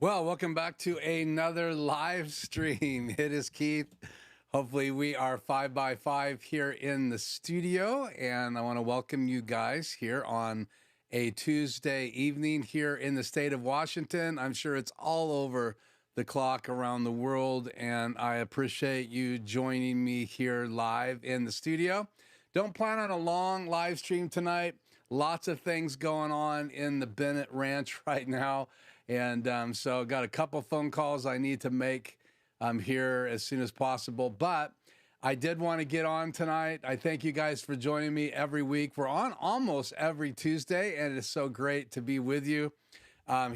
Well, welcome back to another live stream. It is Keith. Hopefully we are 5x5 here in the studio, and I want to welcome you guys here on a Tuesday evening here in the state of Washington. I'm sure it's all over the clock around the world, and I appreciate you joining me here live in the studio. Don't plan on a long live stream tonight. Lots of things going on in the Bennett Ranch right now, and so got a couple phone calls I need to make here as soon as possible, but I did want to get on tonight. I thank you guys for joining me every week. We're on almost every Tuesday, and it's so great to be with you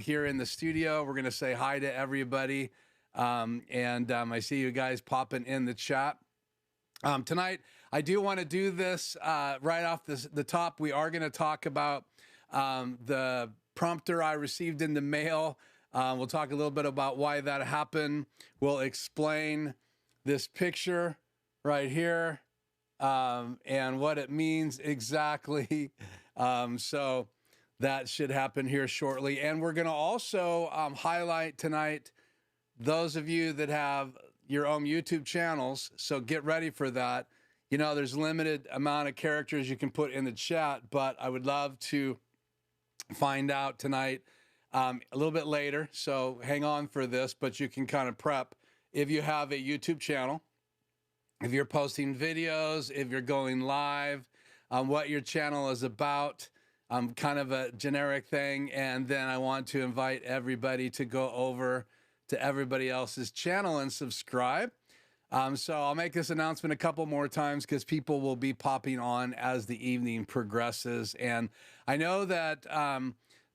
here in the studio. We're going to say hi to everybody, and I see you guys popping in the chat. Tonight, I do want to do this right off the top. We are going to talk about the prompter I received in the mail. We'll talk a little bit about why that happened. We'll explain this picture right here and what it means exactly. So that should happen here shortly. And we're going to also highlight tonight those of you that have your own YouTube channels. So get ready for that. You know, there's limited amount of characters you can put in the chat, but I would love to find out tonight a little bit later. So hang on for this, but you can kind of prep if you have a YouTube channel. If you're posting videos, if you're going live, what your channel is about, kind of a generic thing. And then I want to invite everybody to go over to everybody else's channel and subscribe. So I'll make this announcement a couple more times because people will be popping on as the evening progresses. And I know that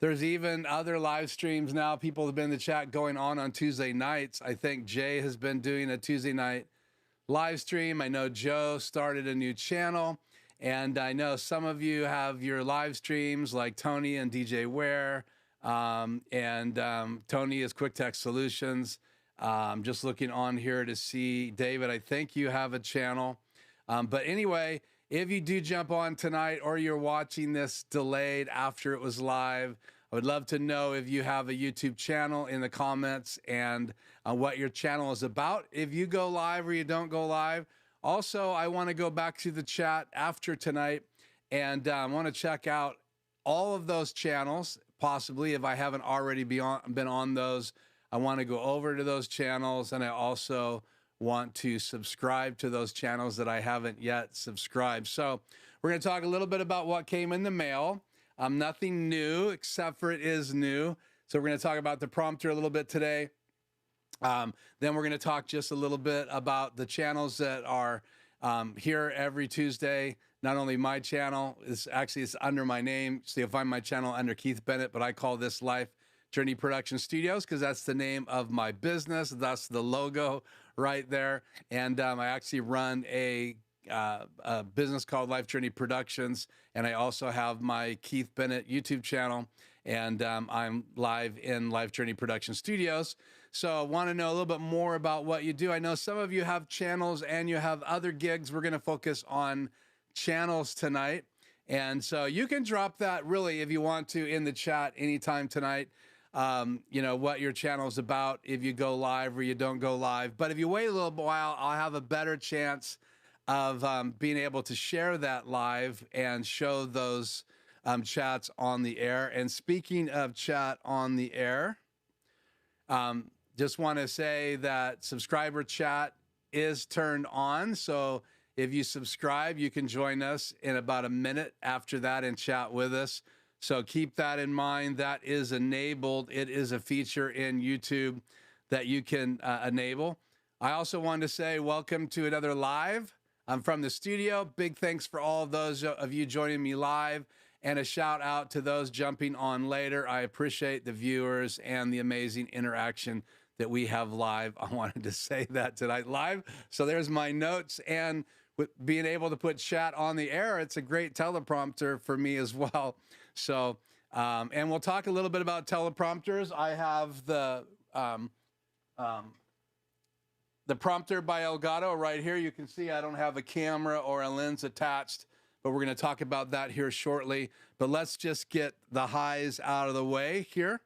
there's even other live streams now. People have been in the chat going on Tuesday nights. I think Jay has been doing a Tuesday night live stream. I know Joe started a new channel, and I know some of you have your live streams like Tony and DJ Ware, and Tony is Quick Tech Solutions. Just looking on here to see David, I think you have a channel. But anyway, if you do jump on tonight or you're watching this delayed after it was live, I would love to know if you have a YouTube channel in the comments and what your channel is about. If you go live or you don't go live. Also, I want to go back to the chat after tonight and I want to check out all of those channels, possibly if I haven't already been on those. I want to go over to those channels, and I also want to subscribe to those channels that I haven't yet subscribed. So we're going to talk a little bit about what came in the mail. Nothing new, except for it is new. So we're going to talk about the prompter a little bit today. Then we're going to talk just a little bit about the channels that are here every Tuesday. Not only my channel, it's under my name. So you'll find my channel under Keith Bennett, but I call this Life Journey Production Studios because that's the name of my business. That's the logo right there. And I actually run a business called Life Journey Productions, and I also have my Keith Bennett YouTube channel, and I'm live in Life Journey Production Studios. So I want to know a little bit more about what you do. I know some of you have channels and you have other gigs. We're going to focus on channels tonight, and so you can drop that really if you want to in the chat anytime tonight. You know, what your channel is about, if you go live or you don't go live. But if you wait a little while, I'll have a better chance of being able to share that live and show those chats on the air. And speaking of chat on the air, just want to say that subscriber chat is turned on. So if you subscribe, you can join us in about a minute after that and chat with us. So keep that in mind. That is enabled. It is a feature in YouTube that you can enable. I also wanted to say welcome to another live from the studio. Big thanks for all of those of you joining me live, and a shout out to those jumping on later. I appreciate the viewers and the amazing interaction that we have live. I wanted to say that tonight live. So there's my notes, and with being able to put chat on the air, it's a great teleprompter for me as well. So, and we'll talk a little bit about teleprompters. I have the prompter by Elgato right here. You can see I don't have a camera or a lens attached, but we're going to talk about that here shortly. But let's just get the highs out of the way here.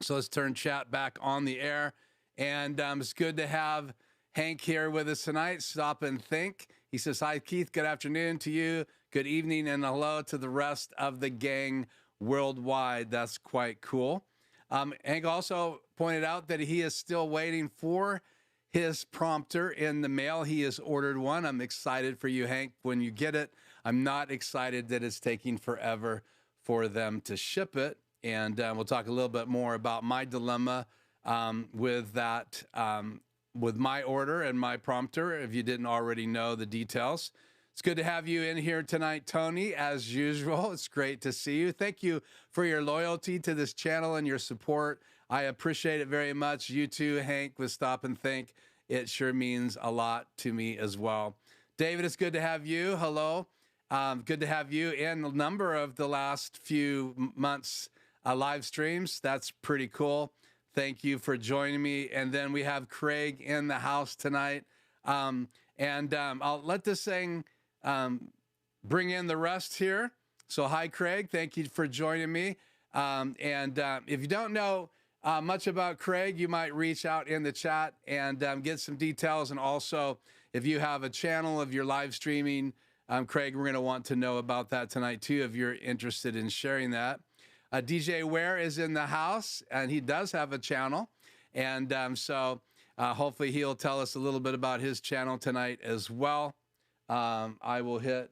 So let's turn chat back on the air. And it's good to have Hank here with us tonight. Stop and think. He says, hi, Keith. Good afternoon to you. Good evening and hello to the rest of the gang worldwide. That's quite cool. Hank also pointed out that he is still waiting for his prompter in the mail. He has ordered one. I'm excited for you, Hank, when you get it. I'm not excited that it's taking forever for them to ship it. And we'll talk a little bit more about my dilemma with that, with my order and my prompter, if you didn't already know the details. It's good to have you in here tonight, Tony, as usual. It's great to see you. Thank you for your loyalty to this channel and your support. I appreciate it very much. You too, Hank, with Stop and Think. It sure means a lot to me as well. David, it's good to have you. Hello. Good to have you in a number of the last few months live streams. That's pretty cool. Thank you for joining me. And then we have Craig in the house tonight. I'll let this thing bring in the rest here. So hi, Craig. Thank you for joining me. If you don't know much about Craig, you might reach out in the chat and get some details. And also, if you have a channel of your live streaming, Craig, we're going to want to know about that tonight too, if you're interested in sharing that. DJ Ware is in the house, and he does have a channel. And hopefully he'll tell us a little bit about his channel tonight as well. I will hit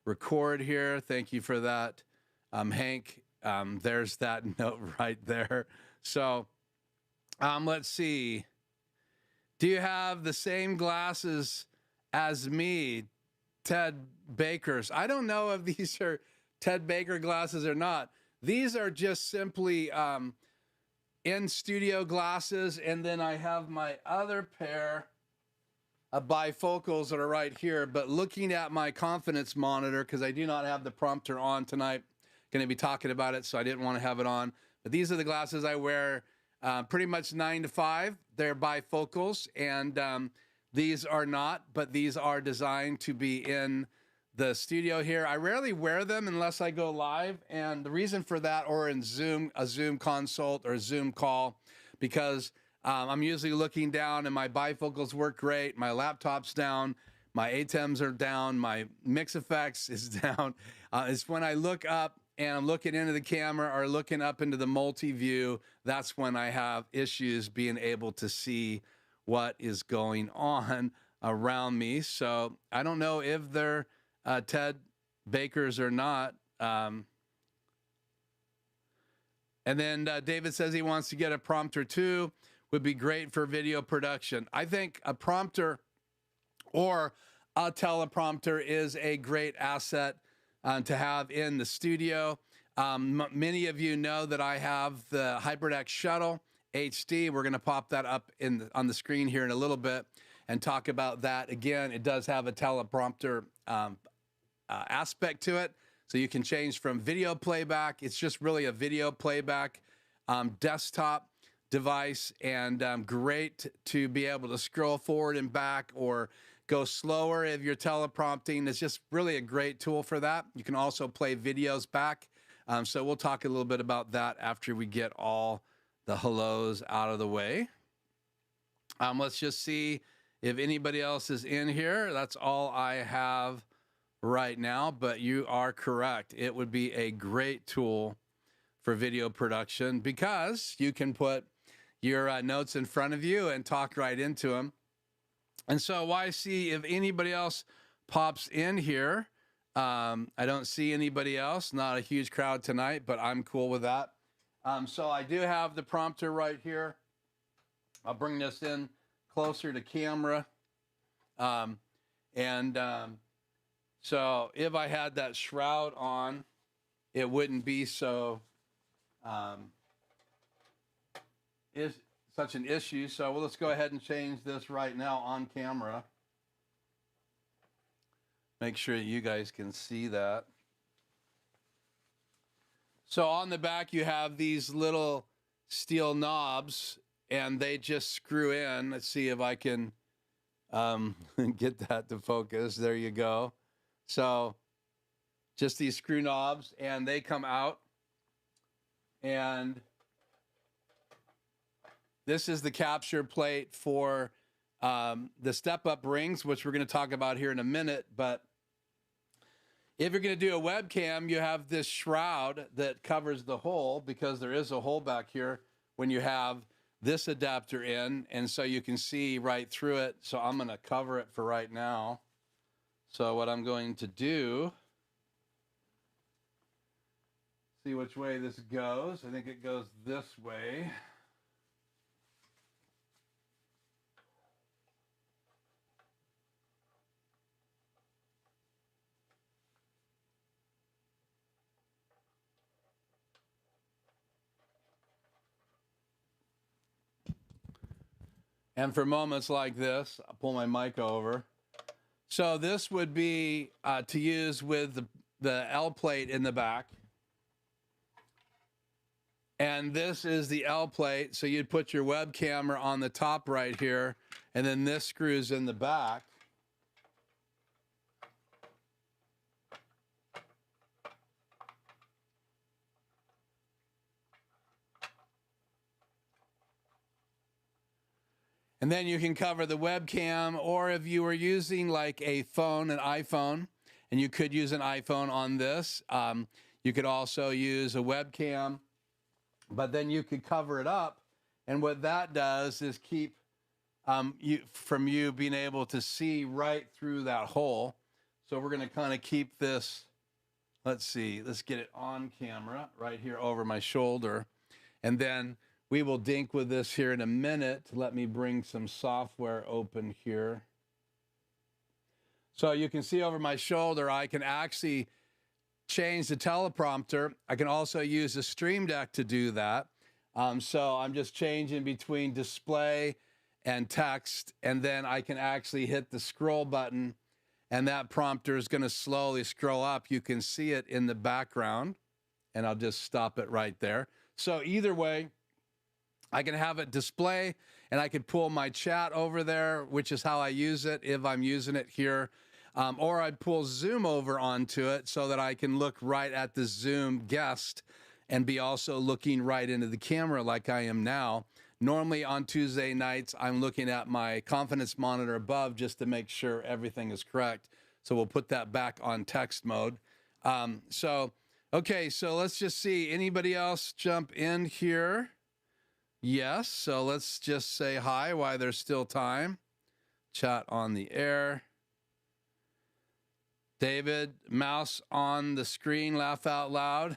record here. Thank you for that, Hank. There's that note right there. So let's see. Do you have the same glasses as me, Ted Baker's? I don't know if these are Ted Baker glasses or not. These are just simply in-studio glasses, and then I have my other pair of bifocals that are right here. But looking at my confidence monitor, because I do not have the prompter on tonight, going to be talking about it, so I didn't want to have it on. But these are the glasses I wear pretty much 9 to 5. They're bifocals, and these are not, but these are designed to be in the studio here. I rarely wear them unless I go live, and the reason for that, or in Zoom, a Zoom consult or a Zoom call, because I'm usually looking down and my bifocals work great. My laptop's down, my ATEMs are down, my mix effects is down. It's when I look up and I'm looking into the camera or looking up into the multi-view, that's when I have issues being able to see what is going on around me. So I don't know if they're Ted Baker's or not. And then David says he wants to get a prompter too. Would be great for video production. I think a prompter or a teleprompter is a great asset to have in the studio. Many of you know that I have the HyperDeck Shuttle HD. We're going to pop that up on the screen here in a little bit and talk about that. Again, it does have a teleprompter aspect to it. So you can change from video playback. It's just really a video playback desktop device, and great to be able to scroll forward and back or go slower if you're teleprompting. It's just really a great tool for that. You can also play videos back. So we'll talk a little bit about that after we get all the hellos out of the way. Let's just see if anybody else is in here. That's all I have right now, but you are correct. It would be a great tool for video production because you can put your notes in front of you and talk right into them. And so why see if anybody else pops in here. I don't see anybody else, not a huge crowd tonight, but I'm cool with that. So I do have the prompter right here. I'll bring this in closer to camera. So if I had that shroud on, it wouldn't be so is such an issue. So let's go ahead and change this right now on camera. Make sure you guys can see that. So on the back, you have these little steel knobs, and they just screw in. Let's see if I can get that to focus. There you go. So just these screw knobs, and they come out. And this is the capture plate for the step-up rings, which we're going to talk about here in a minute. But if you're going to do a webcam, you have this shroud that covers the hole, because there is a hole back here when you have this adapter in, and so you can see right through it. So I'm going to cover it for right now. So what I'm going to do, see which way this goes. I think it goes this way. And for moments like this, I'll pull my mic over. So this would be to use with the L plate in the back. And this is the L plate. So you'd put your web camera on the top right here, and then this screws in the back. And then you can cover the webcam, or if you were using like a phone, an iPhone, and you could use an iPhone on this, you could also use a webcam, but then you could cover it up. And what that does is keep you being able to see right through that hole. So we're going to kind of keep this, let's see, let's get it on camera right here over my shoulder. And then we will dink with this here in a minute. Let me bring some software open here. So you can see over my shoulder, I can actually change the teleprompter. I can also use the Stream Deck to do that. So I'm just changing between display and text, and then I can actually hit the scroll button, and that prompter is going to slowly scroll up. You can see it in the background, and I'll just stop it right there. So either way, I can have it display, and I can pull my chat over there, which is how I use it if I'm using it here. Or I'd pull Zoom over onto it so that I can look right at the Zoom guest and be also looking right into the camera like I am now. Normally on Tuesday nights, I'm looking at my confidence monitor above just to make sure everything is correct. So we'll put that back on text mode. Okay, so let's just see. Anybody else jump in here? Yes, so let's just say hi while there's still time. Chat on the air. David, mouse on the screen, laugh out loud.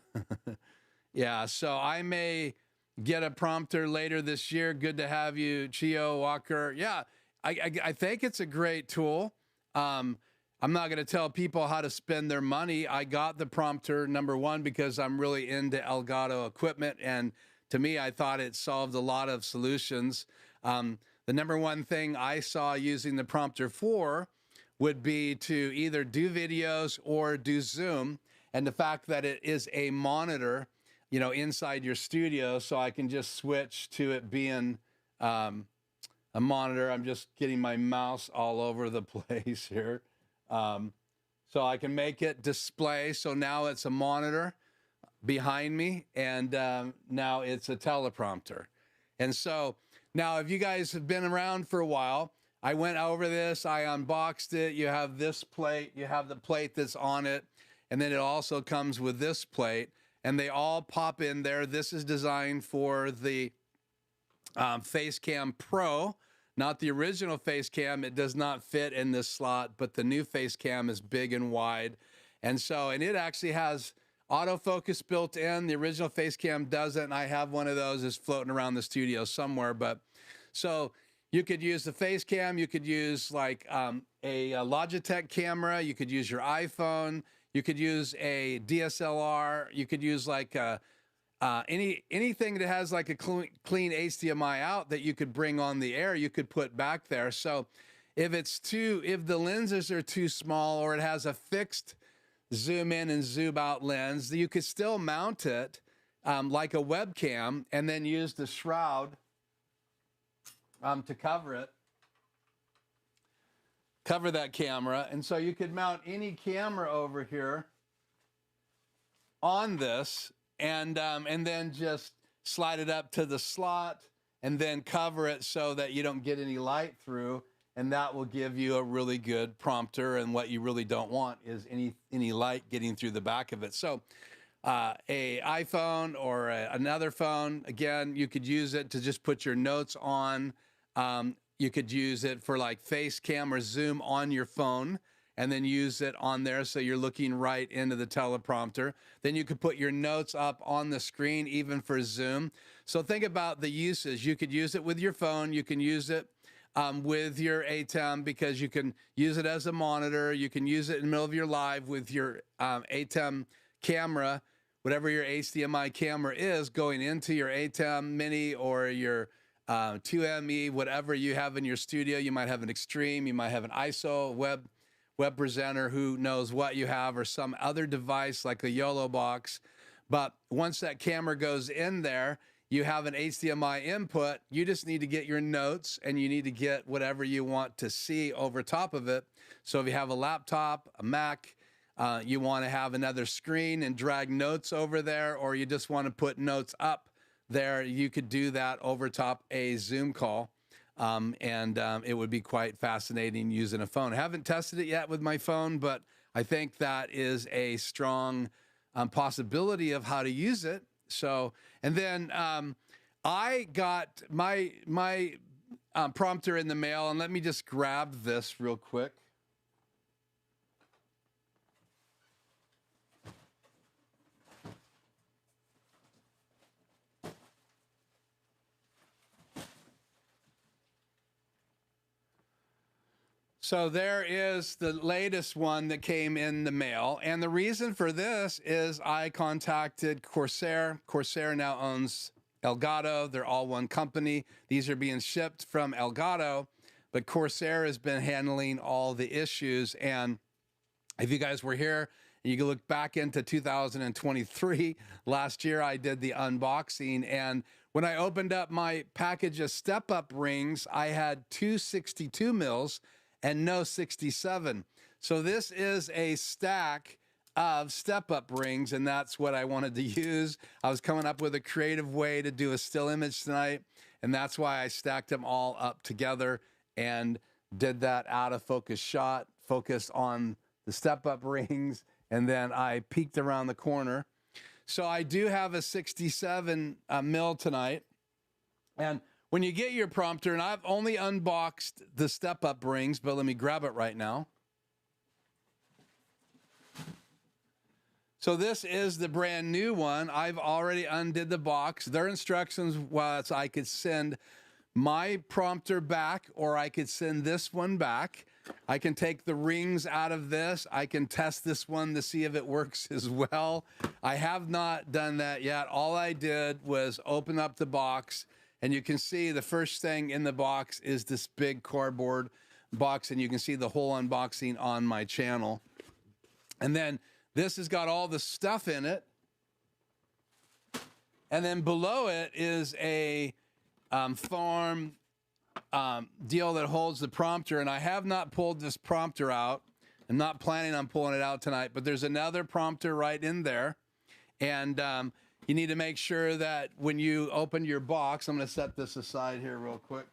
Yeah, so I may get a prompter later this year. Good to have you, Chio Walker. Yeah, I think it's a great tool. I'm not going to tell people how to spend their money. I got the prompter, number one, because I'm really into Elgato equipment, and to me, I thought it solved a lot of solutions. The number one thing I saw using the prompter for would be to either do videos or do Zoom. And the fact that it is a monitor, you know, inside your studio, so I can just switch to it being a monitor. I'm just getting my mouse all over the place here. So I can make it display. So now it's a monitor behind me, and now it's a teleprompter. And so now if you guys have been around for a while, I went over this, I unboxed it. You have this plate, you have the plate that's on it, and then it also comes with this plate, and they all pop in there. This is designed for the Facecam Pro, not the original Facecam. It does not fit in this slot, but the new Facecam is big and wide. And it actually has autofocus built in. The original Facecam doesn't, and I have one of those is floating around the studio somewhere. But so you could use the Facecam, you could use like a Logitech camera, you could use your iPhone, you could use a DSLR, you could use like anything that has like a clean HDMI out that you could bring on the air, you could put back there. So if the lenses are too small, or it has a fixed zoom in and zoom out lens, you could still mount it like a webcam, and then use the shroud to cover that camera. And so you could mount any camera over here on this, and then just slide it up to the slot, and then cover it so that you don't get any light through, and that will give you a really good prompter. And what you really don't want is any light getting through the back of it. So a iPhone or another phone, again, you could use it to just put your notes on. You could use it for like face cam or zoom on your phone and then use it on there so you're looking right into the teleprompter. Then you could put your notes up on the screen even for Zoom. So think about the uses. You could use it with your phone. You can use it with your ATEM because you can use it as a monitor. You can use it in the middle of your live with your ATEM camera, whatever your HDMI camera is, going into your ATEM Mini or your 2ME, whatever you have in your studio. You might have an Extreme, you might have an ISO web presenter, who knows what you have, or some other device like a YOLO box. But once that camera goes in there, you have an HDMI input. You just need to get your notes and you need to get whatever you want to see over top of it. So if you have a laptop, a Mac, you want to have another screen and drag notes over there, or you just want to put notes up there, you could do that over top a Zoom call. It would be quite fascinating using a phone. I haven't tested it yet with my phone, but I think that is a strong possibility of how to use it. So, and then I got my prompter in the mail, and let me just grab this real quick. So there is the latest one that came in the mail. And the reason for this is I contacted Corsair. Corsair now owns Elgato. They're all one company. These are being shipped from Elgato, but Corsair has been handling all the issues. And if you guys were here, you can look back into 2023. Last year, I did the unboxing. And when I opened up my package of step-up rings, I had two 62 mils and no 67. So this is a stack of step-up rings, and that's what I wanted to use. I was coming up with a creative way to do a still image tonight, and that's why I stacked them all up together and did that out of focus shot, focused on the step-up rings, and then I peeked around the corner. So I do have a 67 mil tonight, and when you get your prompter, and I've only unboxed the step-up rings, but let me grab it right now. So this is the brand new one. I've already undid the box. Their instructions was I could send my prompter back, or I could send this one back. I can take the rings out of this. I can test this one to see if it works as well. I have not done that yet. All I did was open up the box, and you can see the first thing in the box is this big cardboard box, and you can see the whole unboxing on my channel. And then this has got all the stuff in it. And then below it is a foam deal that holds the prompter. And I have not pulled this prompter out. I'm not planning on pulling it out tonight, but there's another prompter right in there. And you need to make sure that when you open your box, I'm going to set this aside here real quick.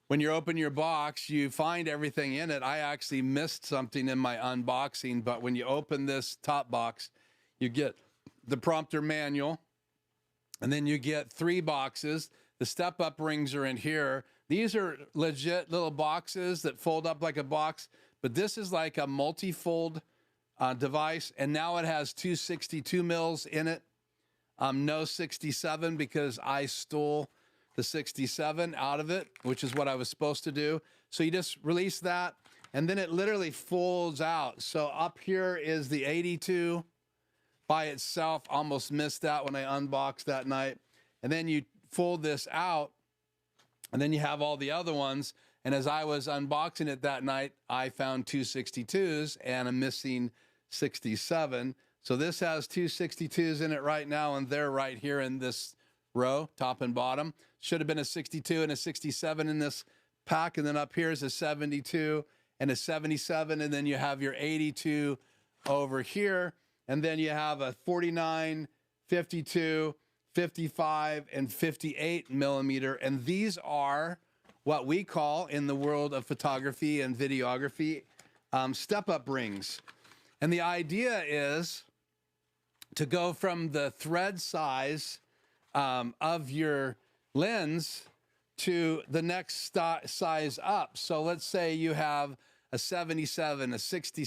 When you open your box, you find everything in it. I actually missed something in my unboxing, but when you open this top box, you get the prompter manual, and then you get 3 boxes. The step-up rings are in here. These are legit little boxes that fold up like a box, but this is like a multi-fold device, and now it has 2 62 mils in it. No 67 because I stole the 67 out of it, which is what I was supposed to do. So you just release that, and then it literally folds out. So up here is the 82 by itself. Almost missed that when I unboxed that night. And then you fold this out, and then you have all the other ones. And as I was unboxing it that night, I found 2 62s and a missing 67. So this has 2 62s in it right now, and they're right here in this row, top and bottom. Should have been a 62 and a 67 in this pack, and then up here is a 72 and a 77, and then you have your 82 over here, and then you have a 49, 52, 55, and 58 millimeter, and these are what we call in the world of photography and videography step-up rings. And the idea is to go from the thread size of your lens to the next size up. So let's say you have a 77, a 60,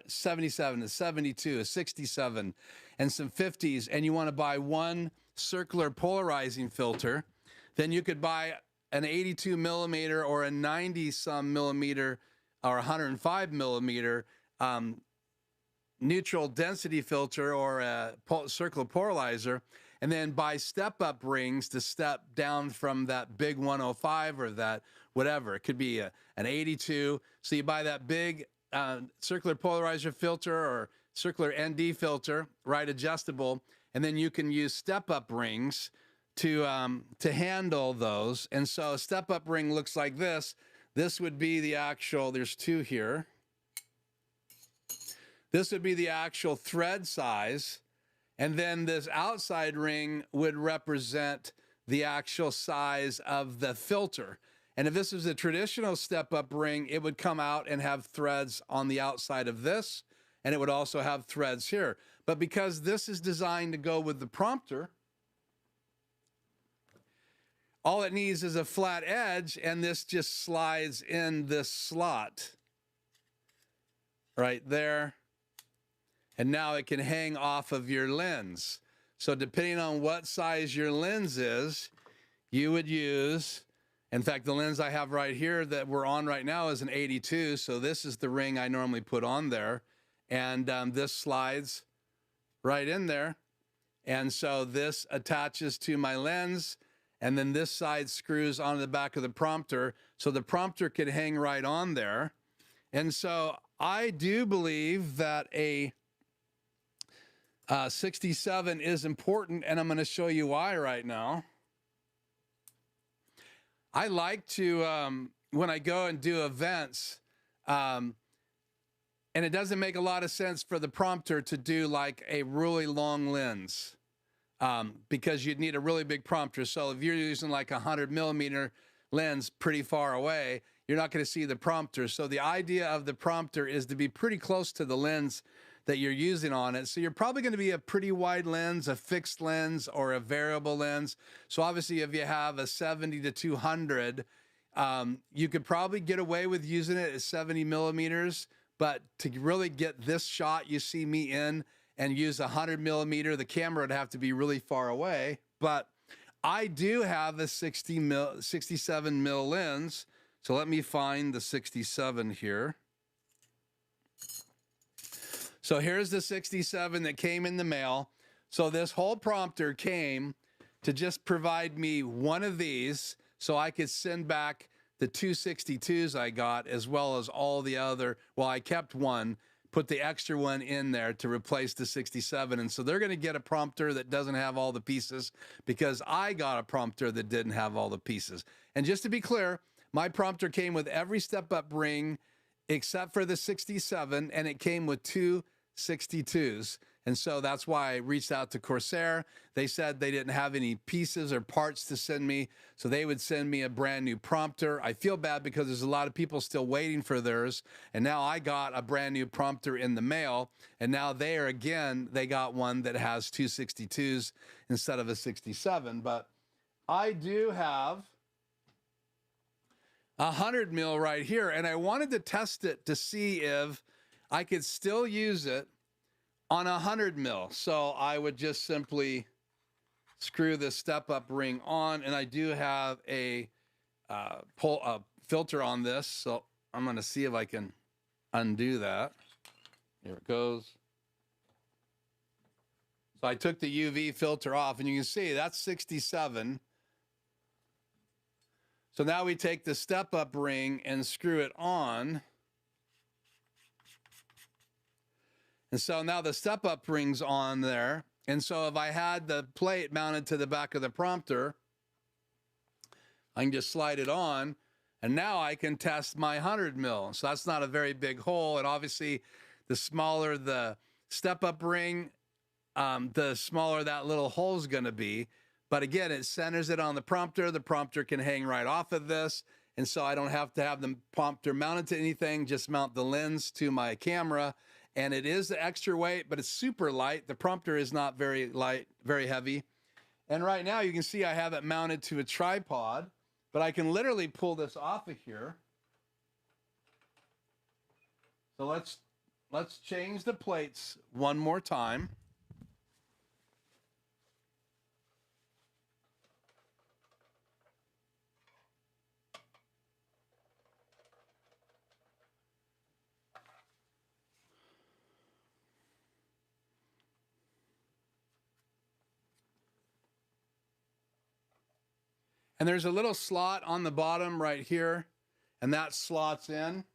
77, a 72, a 67, and some 50s, and you want to buy one circular polarizing filter, then you could buy an 82 millimeter or a 90 some millimeter or 105 millimeter neutral density filter or a circular polarizer, and then buy step-up rings to step down from that big 105 or that whatever. It could be an 82. So you buy that big circular polarizer filter or circular ND filter, right, adjustable, and then you can use step-up rings to handle those. And so a step-up ring looks like this. This would be the actual, there's two here. This would be the actual thread size. And then this outside ring would represent the actual size of the filter. And if this is a traditional step-up ring, it would come out and have threads on the outside of this, and it would also have threads here. But because this is designed to go with the prompter, all it needs is a flat edge, and this just slides in this slot right there. And now it can hang off of your lens. So depending on what size your lens is, you would use, in fact, the lens I have right here that we're on right now is an 82. So this is the ring I normally put on there. And this slides right in there. And so this attaches to my lens. And then this side screws onto the back of the prompter. So the prompter could hang right on there. And so I do believe that a 67 is important, and I'm going to show you why right now. I like to, when I go and do events, and it doesn't make a lot of sense for the prompter to do like a really long lens because you'd need a really big prompter. So if you're using like a 100 millimeter lens pretty far away, you're not going to see the prompter. So the idea of the prompter is to be pretty close to the lens that you're using on it. So you're probably going to be a pretty wide lens, a fixed lens, or a variable lens. So obviously if you have a 70 to 200, you could probably get away with using it at 70 millimeters, but to really get this shot you see me in and use a 100 millimeter, the camera would have to be really far away. But I do have a 67 mil lens. So let me find the 67 here. So here's the 67 that came in the mail. So this whole prompter came to just provide me one of these so I could send back the 262s I got as well as all the other. Well, I kept one, put the extra one in there to replace the 67. And so they're going to get a prompter that doesn't have all the pieces because I got a prompter that didn't have all the pieces. And just to be clear, my prompter came with every step-up ring except for the 67, and it came with two 62s. And so that's why I reached out to Corsair. They said they didn't have any pieces or parts to send me, so they would send me a brand new prompter. I feel bad because there's a lot of people still waiting for theirs, and now I got a brand new prompter in the mail, and now they got one that has two 62s instead of a 67. But I do have a 100 mil right here, and I wanted to test it to see if I could still use it on a 100 mil. So I would just simply screw this step-up ring on, and I do have a filter on this. So I'm going to see if I can undo that. Here it goes. So I took the UV filter off, and you can see that's 67. So now we take the step-up ring and screw it on. And so now the step-up ring's on there. And so if I had the plate mounted to the back of the prompter, I can just slide it on, and now I can test my 100 mil. So that's not a very big hole. And obviously, the smaller the step-up ring, the smaller that little hole is going to be. But again, it centers it on the prompter. The prompter can hang right off of this. And so I don't have to have the prompter mounted to anything, just mount the lens to my camera. and it is the extra weight, but it's super light. The prompter is not very light, very heavy. And right now you can see I have it mounted to a tripod, but I can literally pull this off of here. So let's change the plates one more time. And there's a little slot on the bottom right here, and that slots in.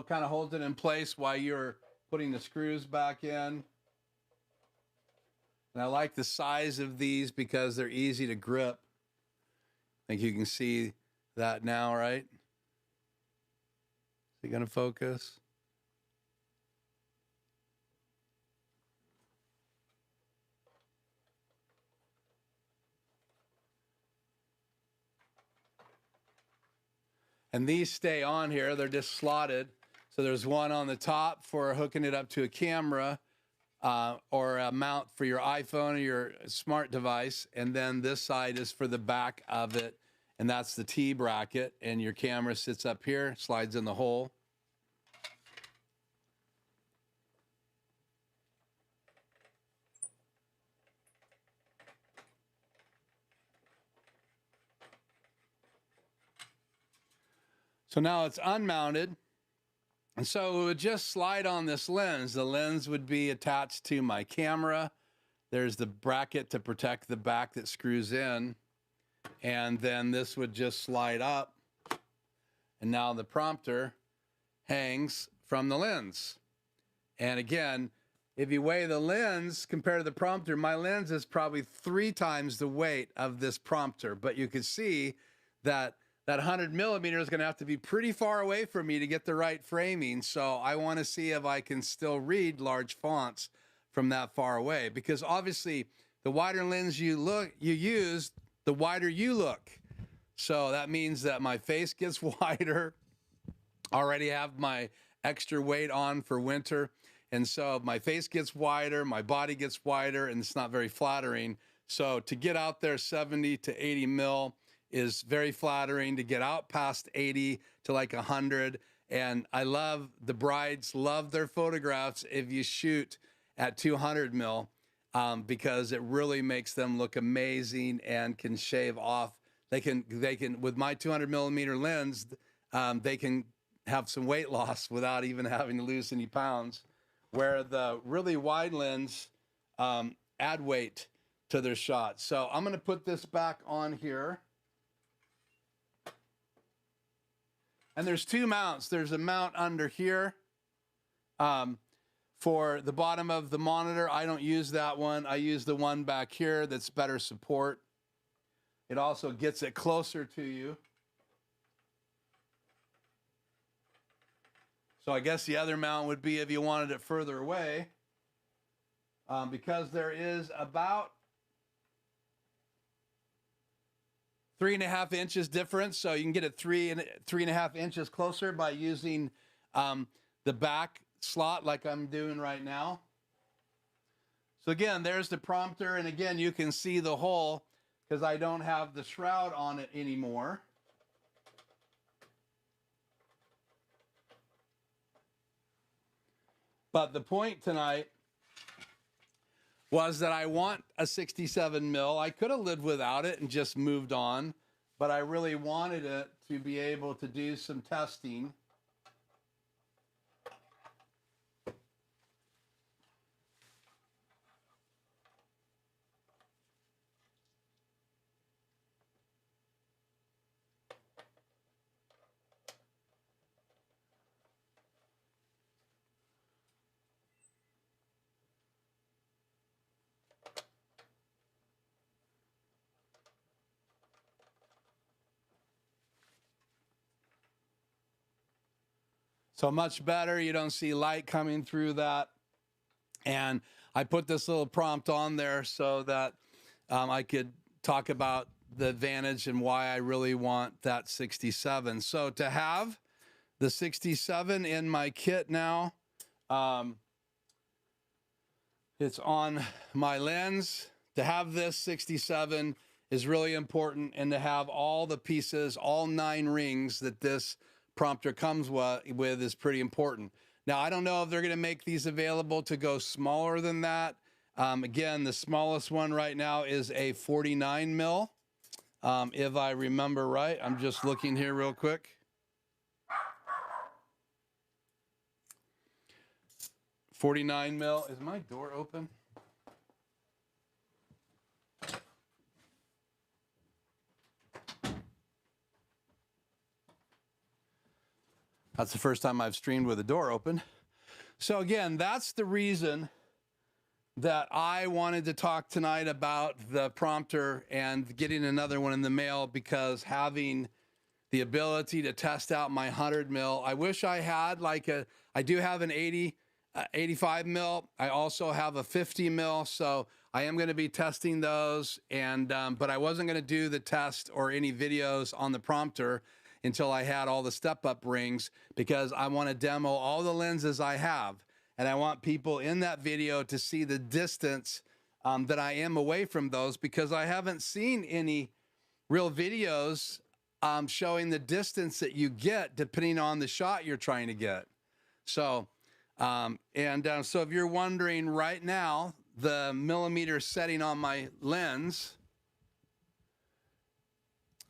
Kind of holds it in place while you're putting the screws back in. And I like the size of these because they're easy to grip. I think you can see that now, right? Is it going to focus? And these stay on here. They're just slotted. So there's one on the top for hooking it up to a camera or a mount for your iPhone or your smart device. And then this side is for the back of it. And that's the T bracket. And your camera sits up here, slides in the hole. So now it's unmounted. And so it would just slide on this lens. The lens would be attached to my camera. There's the bracket to protect the back that screws in. And then this would just slide up. And now the prompter hangs from the lens. And again, if you weigh the lens compared to the prompter, my lens is probably 3 times the weight of this prompter. But you can see that 100 millimeter is going to have to be pretty far away from me to get the right framing. So I want to see if I can still read large fonts from that far away, because obviously the wider lens you use, the wider you look. So that means that my face gets wider. I already have my extra weight on for winter. And so my face gets wider, my body gets wider, and it's not very flattering. So to get out there 70 to 80 mil is very flattering. To get out past 80 to like 100. And I love, the brides love their photographs if you shoot at 200 mil because it really makes them look amazing and can shave off. They can, with my 200 millimeter lens, they can have some weight loss without even having to lose any pounds, where the really wide lens add weight to their shots. So I'm going to put this back on here. And there's 2 mounts. There's a mount under here for the bottom of the monitor. I don't use that one. I use the one back here that's better support. It also gets it closer to you. So I guess the other mount would be if you wanted it further away, because there is about 3.5 inches difference. So you can get it 3.5 inches closer by using the back slot like I'm doing right now. So again, there's the prompter. And again, you can see the hole because I don't have the shroud on it anymore. But the point tonight was that I want a 67 mil. I could have lived without it and just moved on, but I really wanted it to be able to do some testing. So much better. You don't see light coming through that. And I put this little prompt on there so that I could talk about the advantage and why I really want that 67. So to have the 67 in my kit now. It's on my lens. To have this 67 is really important, and to have all the pieces, all 9 rings that this prompter comes with is pretty important. Now, I don't know if they're going to make these available to go smaller than that. Again, the smallest one right now is a 49 mil. If I remember right, I'm just looking here real quick. 49 mil. Is my door open? That's the first time I've streamed with the door open. So again, that's the reason that I wanted to talk tonight about the prompter and getting another one in the mail, because having the ability to test out my 100 mil, I wish I had I do have an 85 mil. I also have a 50 mil. So I am going to be testing those. And, but I wasn't going to do the test or any videos on the prompter until I had all the step-up rings, because I want to demo all the lenses I have. And I want people in that video to see the distance that I am away from those, because I haven't seen any real videos showing the distance that you get depending on the shot you're trying to get. So, so if you're wondering right now, the millimeter setting on my lens,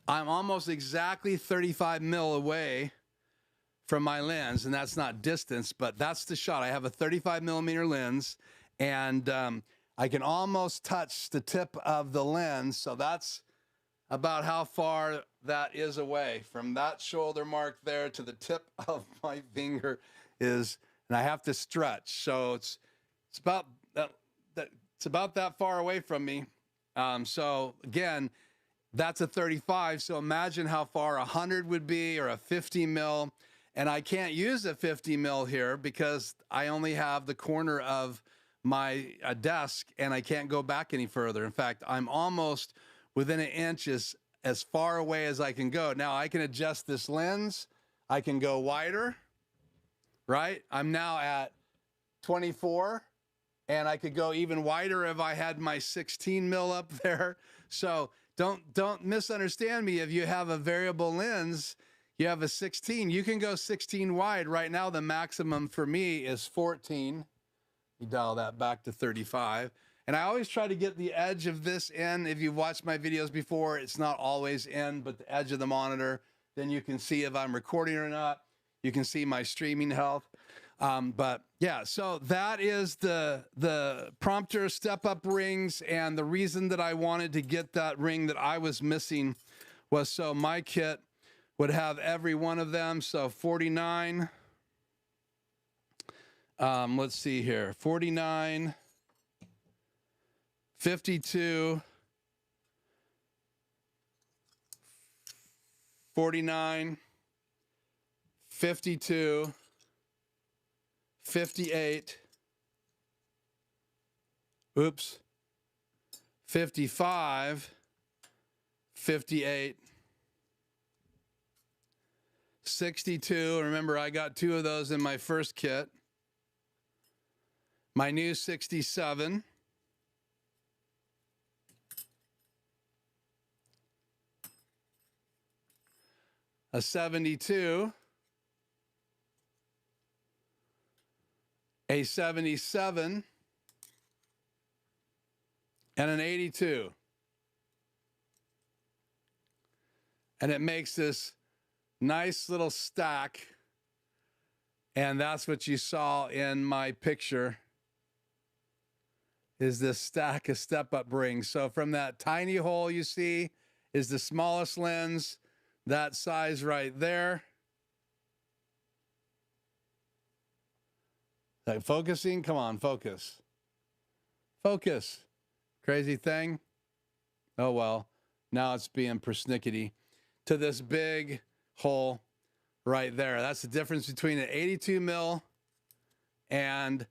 I'm almost exactly 35 mil away from my lens, and that's not distance, but that's the shot. I have a 35 millimeter lens, and I can almost touch the tip of the lens, so that's about how far that is away. From that shoulder mark there to the tip of my finger is, and I have to stretch, so it's about that far away from me. So again, that's a 35. So imagine how far 100 would be, or a 50 mil. And I can't use a 50 mil here because I only have the corner of my desk, and I can't go back any further. In fact, I'm almost within an inch as far away as I can go. Now I can adjust this lens. I can go wider, right? I'm now at 24, and I could go even wider if I had my 16 mil up there. So don't misunderstand me. If you have a variable lens, you have a 16, you can go 16 wide. Right now, the maximum for me is 14. You dial that back to 35. And I always try to get the edge of this in. If you've watched my videos before, it's not always in, but the edge of the monitor. Then you can see if I'm recording or not. You can see my streaming health. But yeah, so that is the prompter step-up rings. And the reason that I wanted to get that ring that I was missing was so my kit would have every one of them. So 49, let's see here, 49, 52, 49, 52, 58, 55, 58, 62. Remember, I got 2 of those in my first kit. My new 67. A 72. A 77. And an 82. And it makes this nice little stack, and that's what you saw in my picture, is this stack of step-up rings. So from that tiny hole you see is the smallest lens, that size right there. Like focusing, come on, focus. Focus. Crazy thing. Oh well, now it's being persnickety. To this big hole right there. That's the difference between an 82 mil and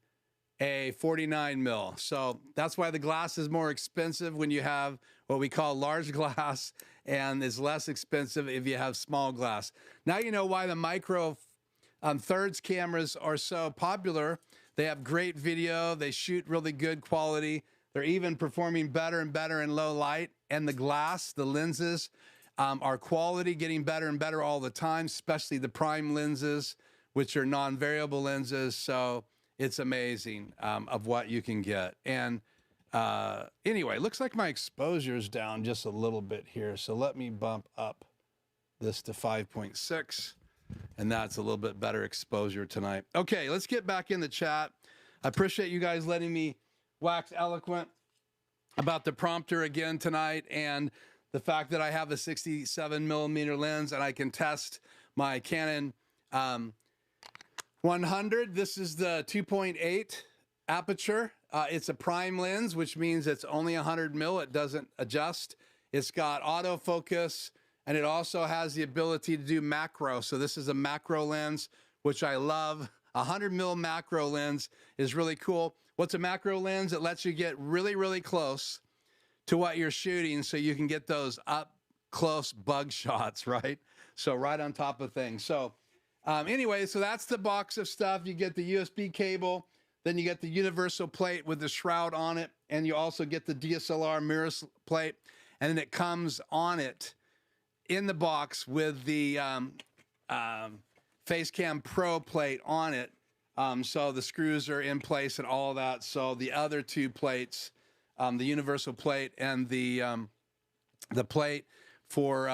a 49 mil. So that's why the glass is more expensive when you have what we call large glass, and is less expensive if you have small glass. Now you know why the micro thirds cameras are so popular. They have great video. They shoot really good quality. They're even performing better and better in low light. And the glass, the lenses are quality, getting better and better all the time, especially the prime lenses, which are non-variable lenses. So it's amazing of what you can get. And anyway, looks like my exposure is down just a little bit here. So let me bump up this to 5.6. And that's a little bit better exposure tonight. Okay, let's get back in the chat. I appreciate you guys letting me wax eloquent about the prompter again tonight, and the fact that I have a 67 millimeter lens and I can test my Canon 100. This is the 2.8 aperture. It's a prime lens, which means it's only 100 mil. It doesn't adjust. It's got autofocus, and it also has the ability to do macro. So this is a macro lens, which I love. 100 mil macro lens is really cool. What's a macro lens? It lets you get really, really close to what you're shooting so you can get those up close bug shots, right? So right on top of things. So anyway, so that's the box of stuff. You get the USB cable, then you get the universal plate with the shroud on it, and you also get the DSLR mirror plate, and then it comes on it in the box with the Facecam Pro plate on it. So the screws are in place and all that. So the other two plates, the universal plate and the plate for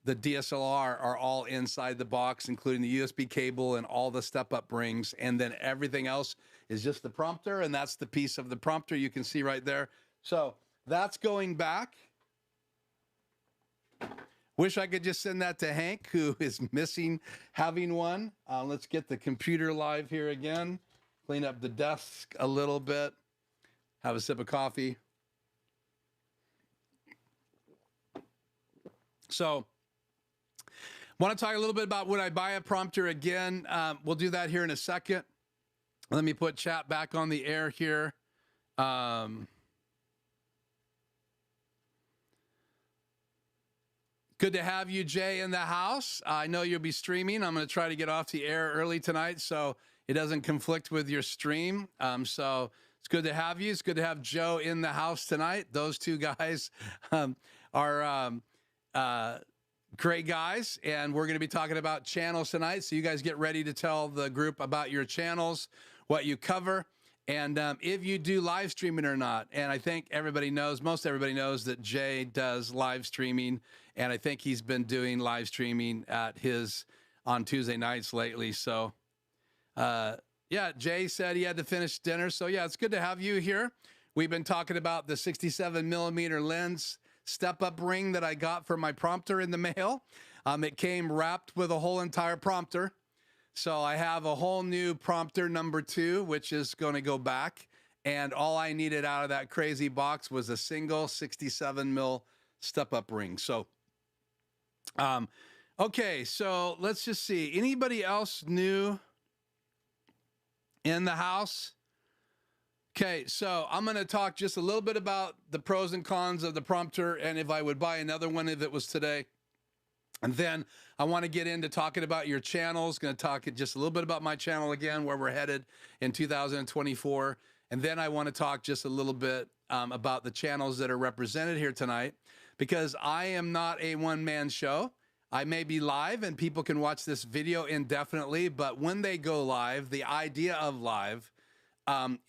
the DSLR are all inside the box, including the USB cable and all the step-up rings. And then everything else is just the prompter, and that's the piece of the prompter you can see right there. So that's going back. Wish I could just send that to Hank, who is missing having one. Let's get the computer live here again. Clean up the desk a little bit. Have a sip of coffee. So, want to talk a little bit about would I buy a prompter again? We'll do that here in a second. Let me put chat back on the air here. Good to have you, Jay, in the house. I know you'll be streaming. I'm going to try to get off the air early tonight so it doesn't conflict with your stream. So it's good to have you. It's good to have Joe in the house tonight. Those two guys are great guys, and we're going to be talking about channels tonight. So you guys get ready to tell the group about your channels, what you cover, and if you do live streaming or not. And I think everybody knows, most everybody knows that Jay does live streaming, and I think he's been doing live streaming at his on Tuesday nights lately. So yeah, Jay said he had to finish dinner. So yeah, it's good to have you here. We've been talking about the 67 millimeter lens step-up ring that I got for my prompter in the mail. It came wrapped with a whole entire prompter. So I have a whole new prompter number 2, which is going to go back. And all I needed out of that crazy box was a single 67 mil step-up ring. So, okay, so let's just see. Anybody else new in the house? Okay, so I'm going to talk just a little bit about the pros and cons of the prompter and if I would buy another one if it was today. And then I want to get into talking about your channels. Going to talk just a little bit about my channel again, where we're headed in 2024. And then I want to talk just a little bit about the channels that are represented here tonight, because I am not a one-man show. I may be live and people can watch this video indefinitely, but when they go live, the idea of live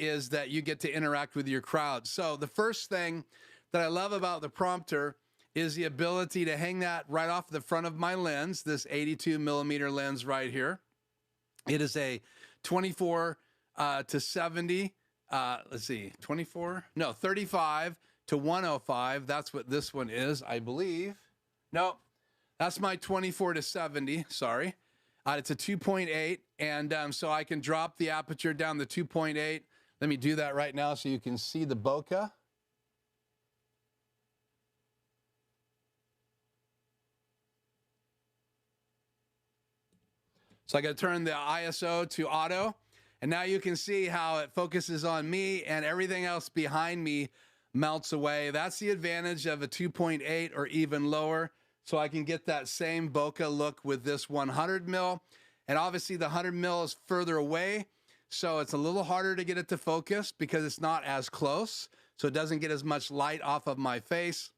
is that you get to interact with your crowd. So the first thing that I love about the prompter is the ability to hang that right off the front of my lens, this 82 millimeter lens right here. It is a 24 to 70, let's see, 24? No, 35 to 105. That's what this one is, I believe. No, that's my 24 to 70, sorry. It's a 2.8, and so I can drop the aperture down to 2.8. Let me do that right now so you can see the bokeh. So I got to turn the ISO to auto, and now you can see how it focuses on me and everything else behind me melts away. That's the advantage of a 2.8 or even lower. So I can get that same bokeh look with this 100 mil. And obviously the 100 mil is further away, so it's a little harder to get it to focus because it's not as close. So it doesn't get as much light off of my face.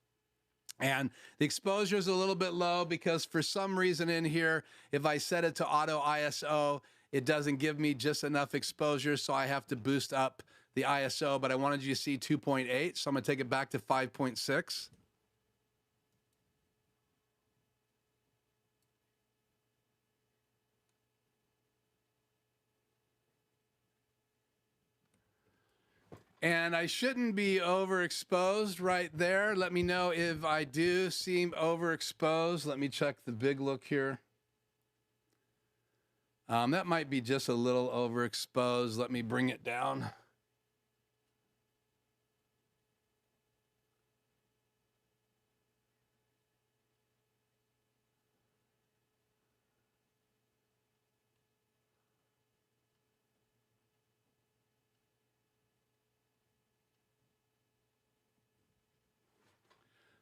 And the exposure is a little bit low because for some reason in here, if I set it to auto ISO, it doesn't give me just enough exposure. So I have to boost up the ISO, but I wanted you to see 2.8. So I'm gonna take it back to 5.6. And I shouldn't be overexposed right there. Let me know if I do seem overexposed. Let me check the big look here. That might be just a little overexposed. Let me bring it down.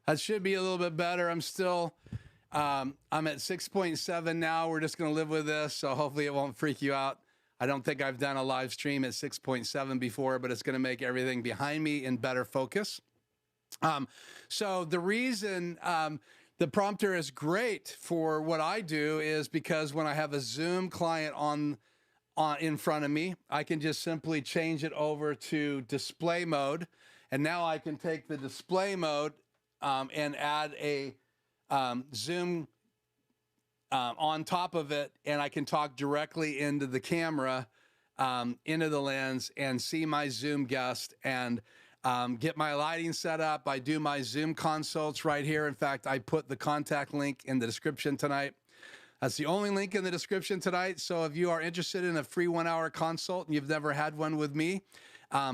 That should be a little bit better. I'm still, I'm at 6.7 now. We're just going to live with this, so hopefully it won't freak you out. I don't think I've done a live stream at 6.7 before, but it's going to make everything behind me in better focus. So the reason the prompter is great for what I do is because when I have a Zoom client in front of me, I can just simply change it over to display mode. And now I can take the display mode and add a Zoom on top of it, and I can talk directly into the camera, into the lens, and see my Zoom guest and get my lighting set up. I do my Zoom consults right here. In fact, I put the contact link in the description tonight. That's the only link in the description tonight. So if you are interested in a free 1-hour consult and you've never had one with me,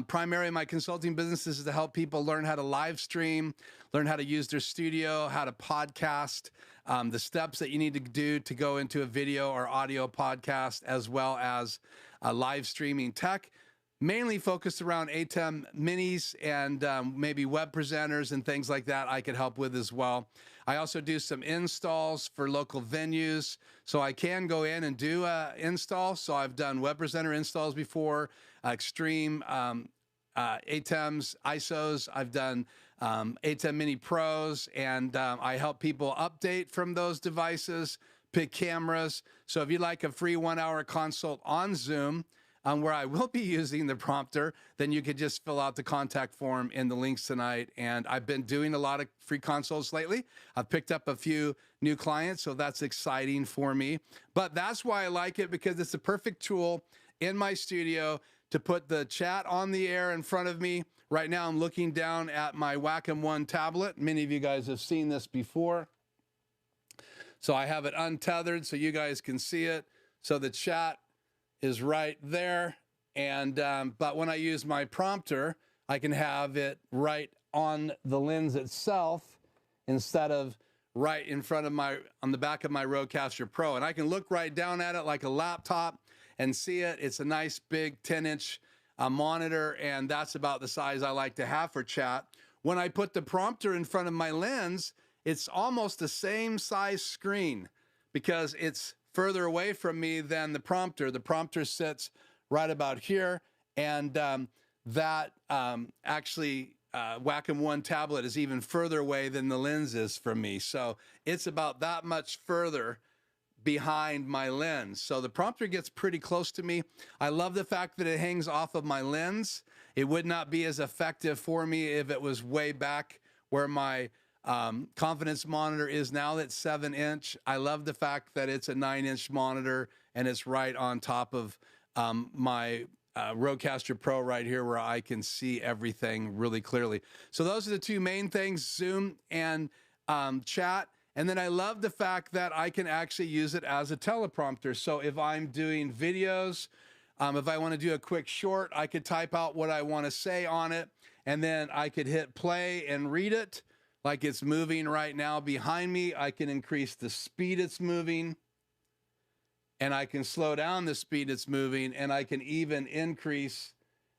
primarily my consulting business is to help people learn how to live stream, learn how to use their studio, how to podcast, the steps that you need to do to go into a video or audio podcast, as well as live streaming tech, mainly focused around ATEM minis and maybe web presenters and things like that I could help with as well. I also do some installs for local venues, so I can go in and do an install. So I've done web presenter installs before, extreme ATEMs, ISOs. I've done ATEM Mini Pros, and I help people update from those devices, pick cameras. So if you'd like a free 1-hour consult on Zoom, where I will be using the prompter, then you could just fill out the contact form in the links tonight. And I've been doing a lot of free consults lately. I've picked up a few new clients, so that's exciting for me. But that's why I like it, because it's a perfect tool in my studio to put the chat on the air in front of me. Right now, I'm looking down at my Wacom One tablet. Many of you guys have seen this before. So I have it untethered so you guys can see it. So the chat is right there. And but when I use my prompter, I can have it right on the lens itself instead of right in front of on the back of my Rodecaster Pro. And I can look right down at it like a laptop and see it. It's a nice big 10-inch monitor, and that's about the size I like to have for chat. When I put the prompter in front of my lens, it's almost the same size screen because it's further away from me than the prompter. The prompter sits right about here, and that actually Wacom One tablet is even further away than the lens is from me. So it's about that much further behind my lens. So the prompter gets pretty close to me. I love the fact that it hangs off of my lens. It would not be as effective for me if it was way back where my confidence monitor is now. That's 7-inch. I love the fact that it's a 9-inch monitor and it's right on top of my Rodecaster Pro right here, where I can see everything really clearly. So those are the two main things, Zoom and chat. And then I love the fact that I can actually use it as a teleprompter. So if I'm doing videos, if I want to do a quick short, I could type out what I want to say on it, and then I could hit play and read it like it's moving right now behind me. I can increase the speed it's moving, and I can slow down the speed it's moving, and I can even increase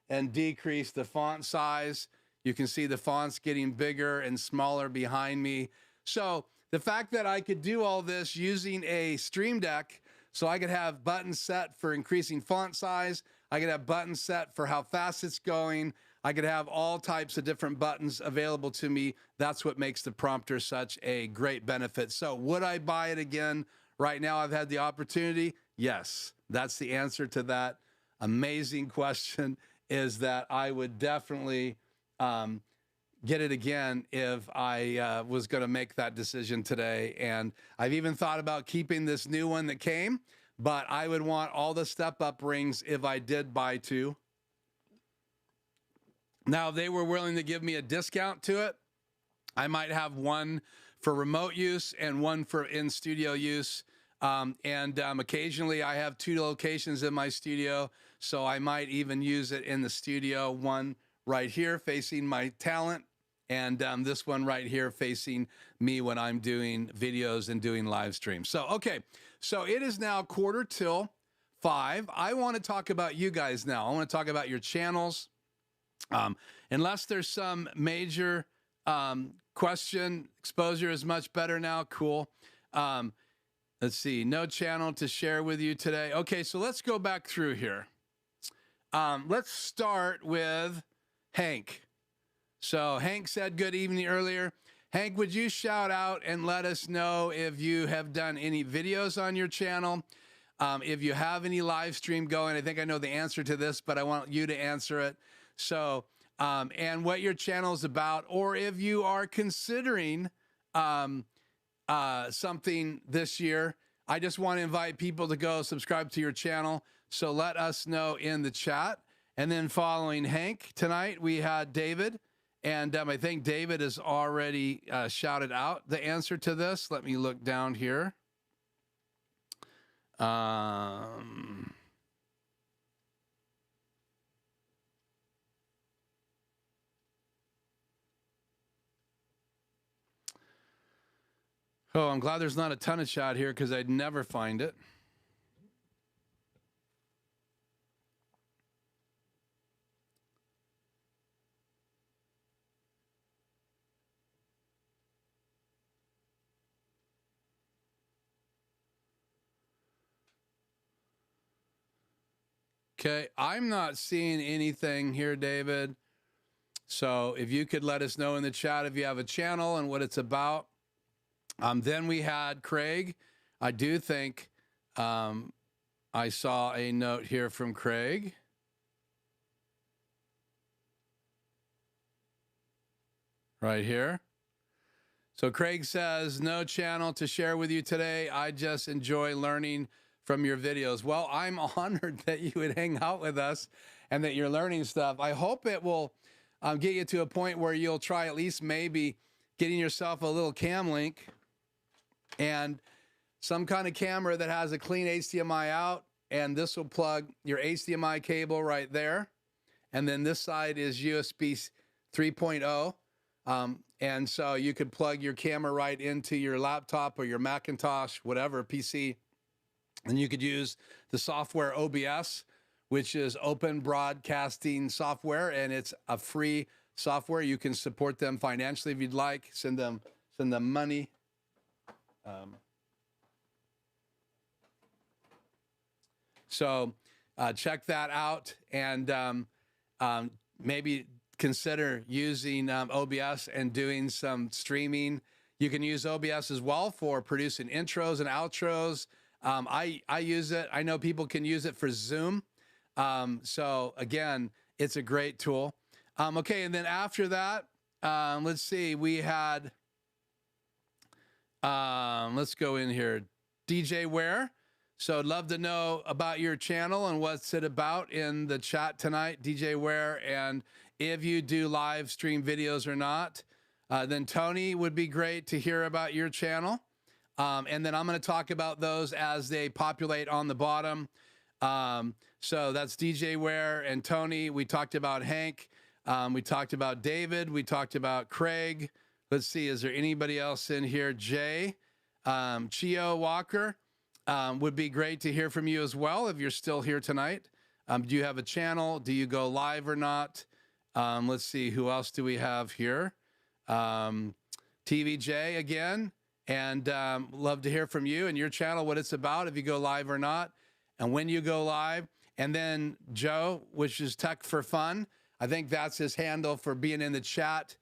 and decrease the font size. You can see the fonts getting bigger and smaller behind me. So the fact that I could do all this using a Stream Deck So I could have buttons set for increasing font size. I could have buttons set for how fast it's going. I could have all types of different buttons available to me. That's what makes the prompter such a great benefit. So would I buy it again right now? I've had the opportunity. Yes, that's the answer to that amazing question, is that I would definitely get it again if I was going to make that decision today. And I've even thought about keeping this new one that came, but I would want all the step-up rings if I did buy two. Now, if they were willing to give me a discount to it, I might have one for remote use and one for in-studio use. Occasionally I have two locations in my studio, so I might even use it in the studio, one right here facing my talent, and this one right here facing me when I'm doing videos and doing live streams. So, okay, so it is now 5:15. I want to talk about you guys now. I want to talk about your channels. Unless there's some major question, exposure is much better now. Cool. Let's see, no channel to share with you today. Okay, so let's go back through here. Let's start with Hank. So Hank said good evening earlier. Hank, would you shout out and let us know if you have done any videos on your channel? If you have any live stream going, I think I know the answer to this, but I want you to answer it. So, and what your channel is about, or if you are considering something this year, I just want to invite people to go subscribe to your channel. So let us know in the chat. And then following Hank tonight, we had David. And I think David has already shouted out the answer to this. Let me look down here. Oh, I'm glad there's not a ton of chat here because I'd never find it. Okay, I'm not seeing anything here, David. So if you could let us know in the chat if you have a channel and what it's about. Then we had Craig. I do think I saw a note here from Craig. Right here. So Craig says, no channel to share with you today. I just enjoy learning from your videos. Well, I'm honored that you would hang out with us and that you're learning stuff. I hope it will get you to a point where you'll try at least maybe getting yourself a little cam link and some kind of camera that has a clean HDMI out, and this will plug your HDMI cable right there. And then this side is USB 3.0. And so you could plug your camera right into your laptop or your Macintosh, whatever, PC. And you could use the software OBS, which is Open Broadcasting Software, and it's a free software. You can support them financially if you'd like. Send them money. So check that out, and maybe consider using OBS and doing some streaming. You can use OBS as well for producing intros and outros. I use it. I know people can use it for Zoom. So again, it's a great tool. Okay, and then after that, let's see, we had, let's go in here, DJ Ware. So I'd love to know about your channel and what's it about in the chat tonight, DJ Ware, and if you do live stream videos or not. Then Tony, would be great to hear about your channel. And then I'm going to talk about those as they populate on the bottom. So that's DJ Ware and Tony. We talked about Hank. We talked about David. We talked about Craig. Let's see, is there anybody else in here? Jay, Chio Walker. Would be great to hear from you as well if you're still here tonight. Do you have a channel? Do you go live or not? Let's see, who else do we have here? TVJ again. And love to hear from you and your channel, what it's about, if you go live or not, and when you go live. And then Joe, which is Tech for Fun. I think that's his handle for being in the chat.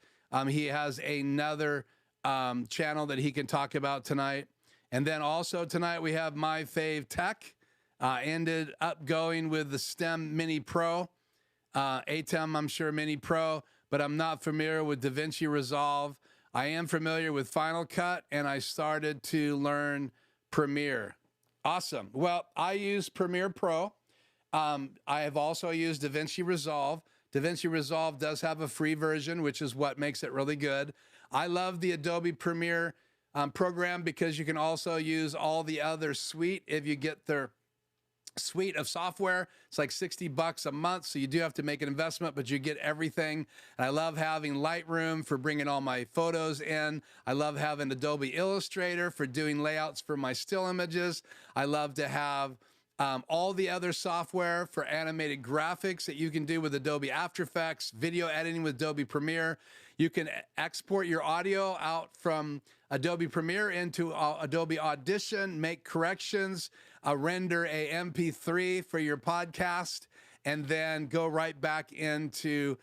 He has another channel that he can talk about tonight. And then also tonight we have My Fave Tech. Ended up going with the STEM Mini Pro. ATEM, I'm sure, Mini Pro, but I'm not familiar with DaVinci Resolve. I am familiar with Final Cut, and I started to learn Premiere. Awesome. Well, I use Premiere Pro. I have also used DaVinci Resolve. DaVinci Resolve does have a free version, which is what makes it really good. I love the Adobe Premiere program because you can also use all the other suite if you get their suite of software. It's like $60 a month, so you do have to make an investment, but you get everything. And I love having Lightroom for bringing all my photos in. I love having Adobe Illustrator for doing layouts for my still images. I love to have all the other software for animated graphics that you can do with Adobe After Effects, video editing with Adobe Premiere. You can export your audio out from Adobe Premiere into Adobe Audition, make corrections, render a MP3 for your podcast, and then go right back into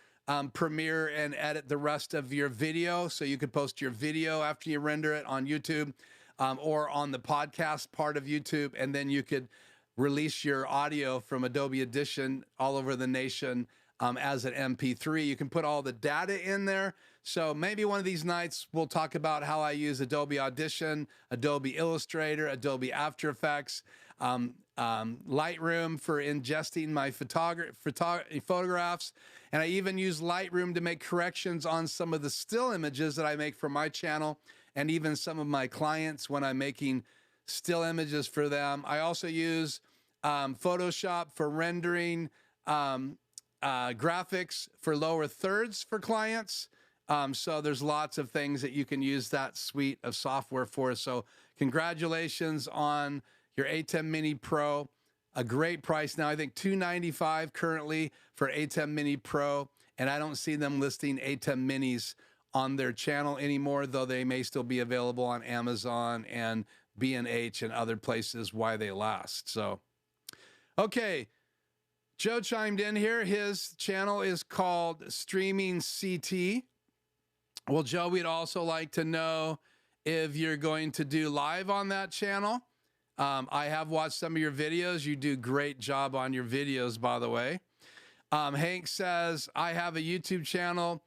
Premiere and edit the rest of your video. So you could post your video after you render it on YouTube or on the podcast part of YouTube, and then you could release your audio from Adobe Audition all over the nation as an MP3. You can put all the data in there. So maybe one of these nights we'll talk about how I use Adobe Audition, Adobe Illustrator, Adobe After Effects, Lightroom for ingesting my photographs. And I even use Lightroom to make corrections on some of the still images that I make for my channel and even some of my clients when I'm making still images for them. I also use Photoshop for rendering graphics for lower thirds for clients. So there's lots of things that you can use that suite of software for. So congratulations on your ATEM Mini Pro. A great price now. I think $295 currently for ATEM Mini Pro. And I don't see them listing ATEM Minis on their channel anymore, though they may still be available on Amazon and B&H and other places while they last. So, okay. Joe chimed in here. His channel is called Streaming CT. Well, Joe, we'd also like to know if you're going to do live on that channel. I have watched some of your videos. You do a great job on your videos, by the way. Hank says, I have a YouTube channel,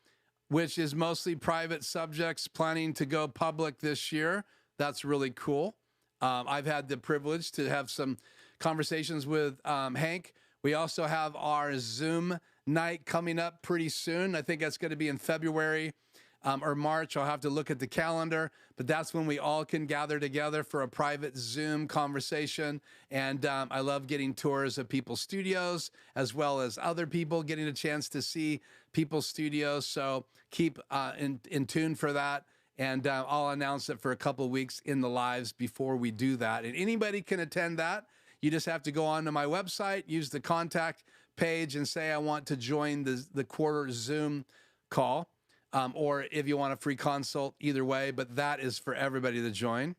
which is mostly private subjects, planning to go public this year. That's really cool. I've had the privilege to have some conversations with Hank. We also have our Zoom night coming up pretty soon. I think that's going to be in February or March. I'll have to look at the calendar, but that's when we all can gather together for a private Zoom conversation. And I love getting tours of people's studios, as well as other people getting a chance to see people's studios. So keep in tune for that. And I'll announce it for a couple of weeks in the lives before we do that. And anybody can attend that. You just have to go onto my website, use the contact page, and say, I want to join the quarter Zoom call. Or if you want a free consult, either way, but that is for everybody to join.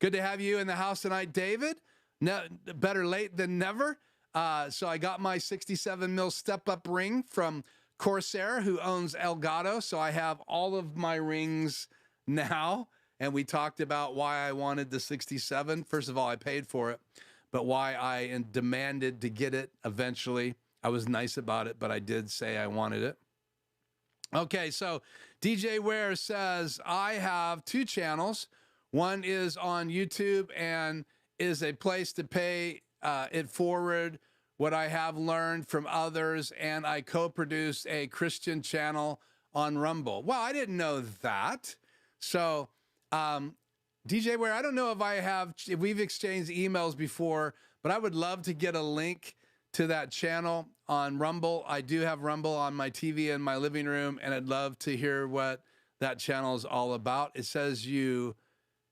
Good to have you in the house tonight, David. No, better late than never. So I got my 67 mil step-up ring from Corsair, who owns Elgato. So I have all of my rings now. And we talked about why I wanted the 67. First of all, I paid for it, but why I demanded to get it eventually. I was nice about it, but I did say I wanted it. Okay, so DJ Ware says, I have 2 channels. One is on YouTube and is a place to pay it forward what I have learned from others, and I co-produce a Christian channel on Rumble. Well, I didn't know that. So, DJ Ware, I don't know if we've exchanged emails before, but I would love to get a link to that channel on Rumble. I do have Rumble on my TV in my living room, and I'd love to hear what that channel is all about. It says you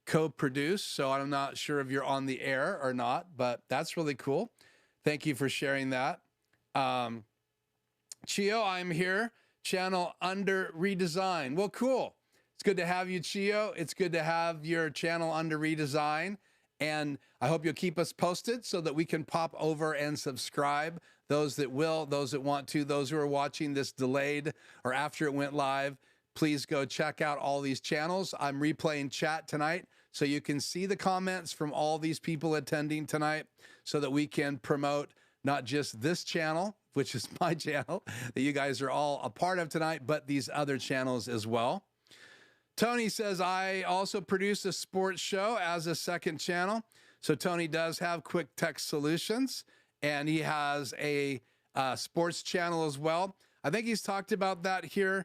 co-produce, so I'm not sure if you're on the air or not, but that's really cool. Thank you for sharing that. Chio, I'm here. Channel under redesign. Well, cool. It's good to have you, Chio. It's good to have your channel under redesign. And I hope you'll keep us posted so that we can pop over and subscribe. Those that will, those that want to, those who are watching this delayed or after it went live, please go check out all these channels. I'm replaying chat tonight so you can see the comments from all these people attending tonight so that we can promote not just this channel, which is my channel that you guys are all a part of tonight, but these other channels as well. Tony says, I also produce a sports show as a second channel. So Tony does have Quick Tech Solutions, and he has a sports channel as well. I think he's talked about that here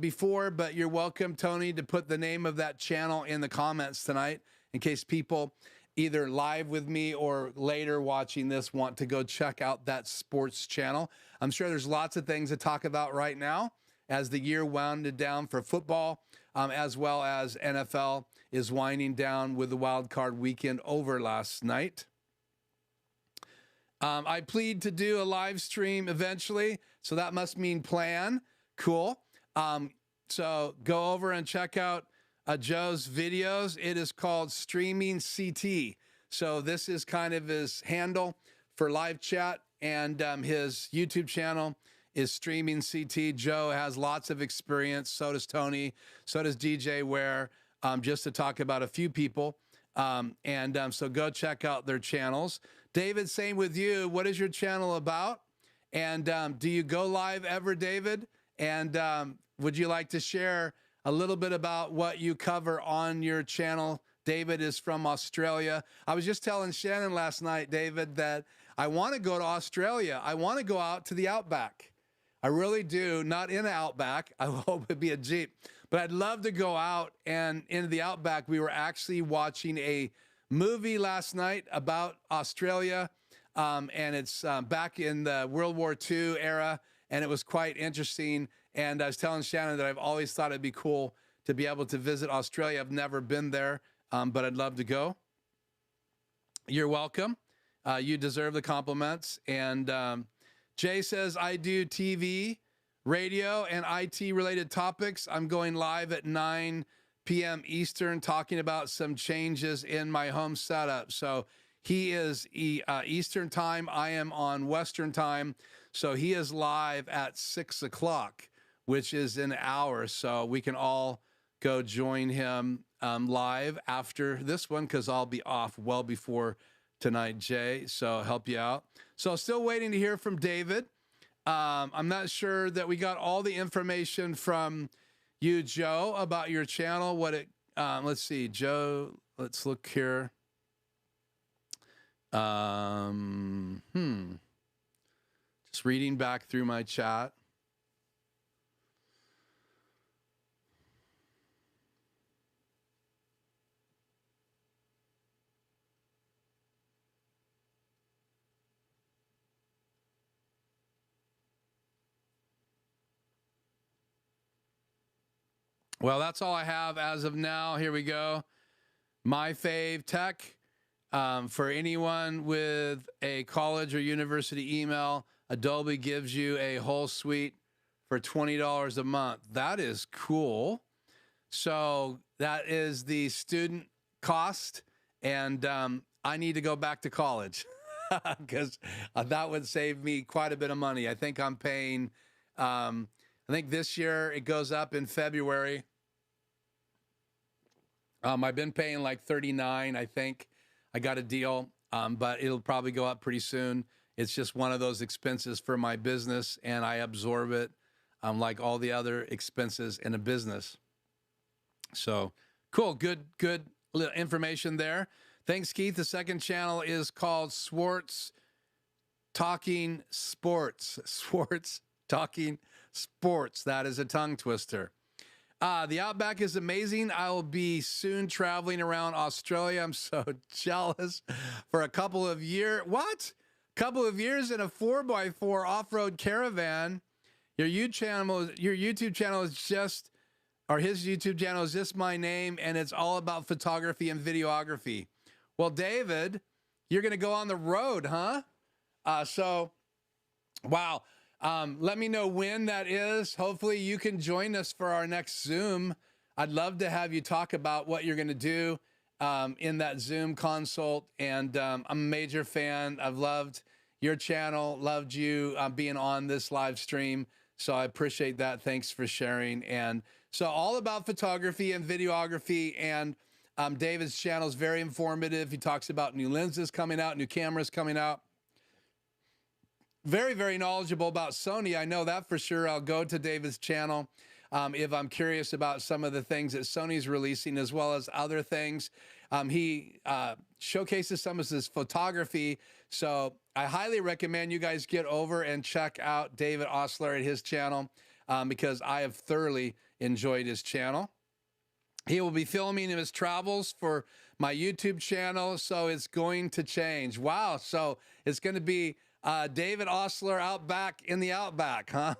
before, but you're welcome, Tony, to put the name of that channel in the comments tonight in case people either live with me or later watching this want to go check out that sports channel. I'm sure there's lots of things to talk about right now as the year wounded down for football, as well as NFL is winding down with the wild card weekend over last night. I plead to do a live stream eventually, so that must mean plan. Cool. So go over and check out Joe's videos. It is called Streaming CT. So this is kind of his handle for live chat, and his YouTube channel is Streaming CT. Joe has lots of experience. So does Tony. So does DJ Ware, just to talk about a few people. So go check out their channels. David, same with you. What is your channel about? And do you go live ever, David? And would you like to share a little bit about what you cover on your channel? David is from Australia. I was just telling Shannon last night, David, that I want to go to Australia. I want to go out to the Outback. I really do. Not in the Outback. I hope it'd be a Jeep. But I'd love to go out and into the Outback. We were actually watching a movie last night about Australia, and it's back in the World War II era, and it was quite interesting. And I was telling Shannon that I've always thought it'd be cool to be able to visit Australia. I've never been there, but I'd love to go. You're welcome. You deserve the compliments. And Jay says, I do TV, radio, and IT-related topics. I'm going live at 9 p.m. Eastern talking about some changes in my home setup. So he is Eastern time. I am on Western time. So he is live at 6 o'clock, which is an hour. So we can all go join him live after this one because I'll be off well before tonight, Jay. So help you out. So still waiting to hear from David. I'm not sure that we got all the information from you, Joe, about your channel. Let's see, Joe, let's look here. Just reading back through my chat. Well, that's all I have as of now. Here we go. My Fave Tech. For anyone with a college or university email, Adobe gives you a whole suite for $20 a month. That is cool. So that is the student cost. And I need to go back to college because that would save me quite a bit of money. I think I'm paying, I think this year it goes up in February. I've been paying like $39, I think. I got a deal, but it'll probably go up pretty soon. It's just one of those expenses for my business, and I absorb it like all the other expenses in a business. So cool, good information there. Thanks, Keith. The second channel is called Swartz Talking Sports. Swartz Talking Sports. That is a tongue twister. The Outback is amazing. I'll be soon traveling around Australia. I'm so jealous. For a couple of years. What? Couple of years in a 4x4 off-road caravan. Your YouTube channel is just, or his YouTube channel is just my name, and it's all about photography and videography. Well, David, you're going to go on the road, huh? Wow. Let me know when that is. Hopefully you can join us for our next Zoom I'd love to have you talk about what you're going to do in that Zoom consult. And I'm a major fan. I've loved your channel, loved you being on this live stream. So I appreciate that. Thanks for sharing. And so all about photography and videography, and David's channel is very informative. He talks about new lenses coming out, new cameras coming out. Very, very knowledgeable about Sony. I know that for sure. I'll go to David's channel if I'm curious about some of the things that Sony's releasing, as well as other things. He showcases some of his photography. So I highly recommend you guys get over and check out David Osler at his channel because I have thoroughly enjoyed his channel. He will be filming his travels for my YouTube channel, so it's going to change. Wow, so it's going to be David Osler Outback in the Outback, huh?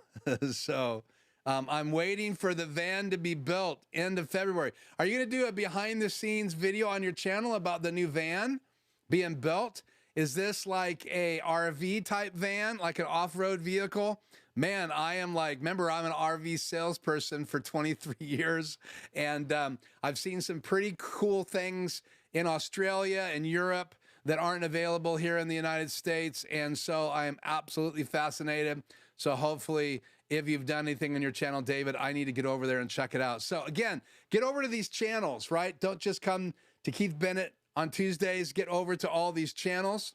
So I'm waiting for the van to be built end of February. Are you going to do a behind-the-scenes video on your channel about the new van being built? Is this like a RV type van, like an off-road vehicle? Man, I am like, remember, I'm an RV salesperson for 23 years, and I've seen some pretty cool things in Australia and Europe that aren't available here in the United States, and so I am absolutely fascinated. So hopefully, if you've done anything on your channel, David, I need to get over there and check it out. So again, get over to these channels, right? Don't just come to Keith Bennett on Tuesdays. Get over to all these channels.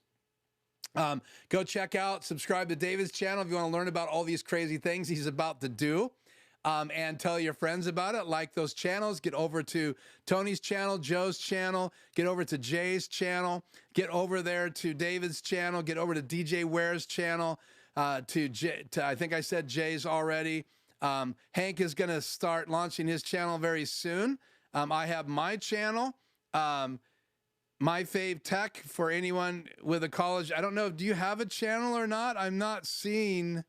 Go check out, subscribe to David's channel if you want to learn about all these crazy things he's about to do, and tell your friends about it. Like those channels. Get over to Tony's channel, Joe's channel. Get over to Jay's channel. Get over there to David's channel. Get over to DJ Ware's channel. I think I said Jay's already. Hank is going to start launching his channel very soon. I have my channel. My Fave Tech for anyone with a college. I don't know. Do you have a channel or not? I'm not seeing.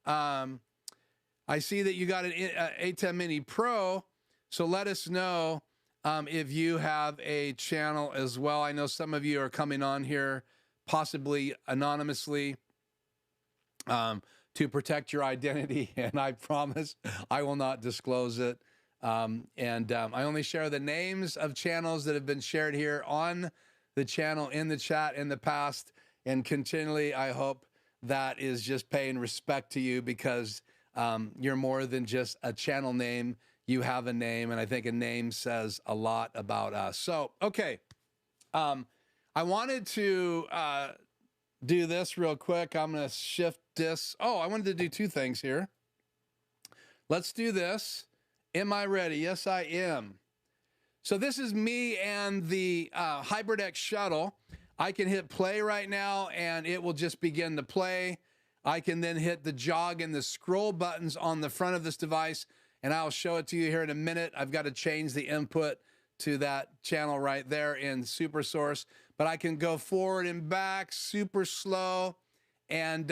I see that you got an A10 Mini Pro. So let us know if you have a channel as well. I know some of you are coming on here possibly anonymously to protect your identity. And I promise I will not disclose it. I only share the names of channels that have been shared here on the channel in the chat in the past, and continually I hope that is just paying respect to you, because you're more than just a channel name. You have a name, and I think a name says a lot about us. So, okay, I wanted to do this real quick. I'm going to shift this. Oh, I wanted to do two things here. Let's do this. Am I ready? Yes, I am. So this is me and the HybridX shuttle. I can hit play right now, and it will just begin to play. I can then hit the jog and the scroll buttons on the front of this device, and I'll show it to you here in a minute. I've got to change the input to that channel right there in SuperSource, but I can go forward and back super slow. And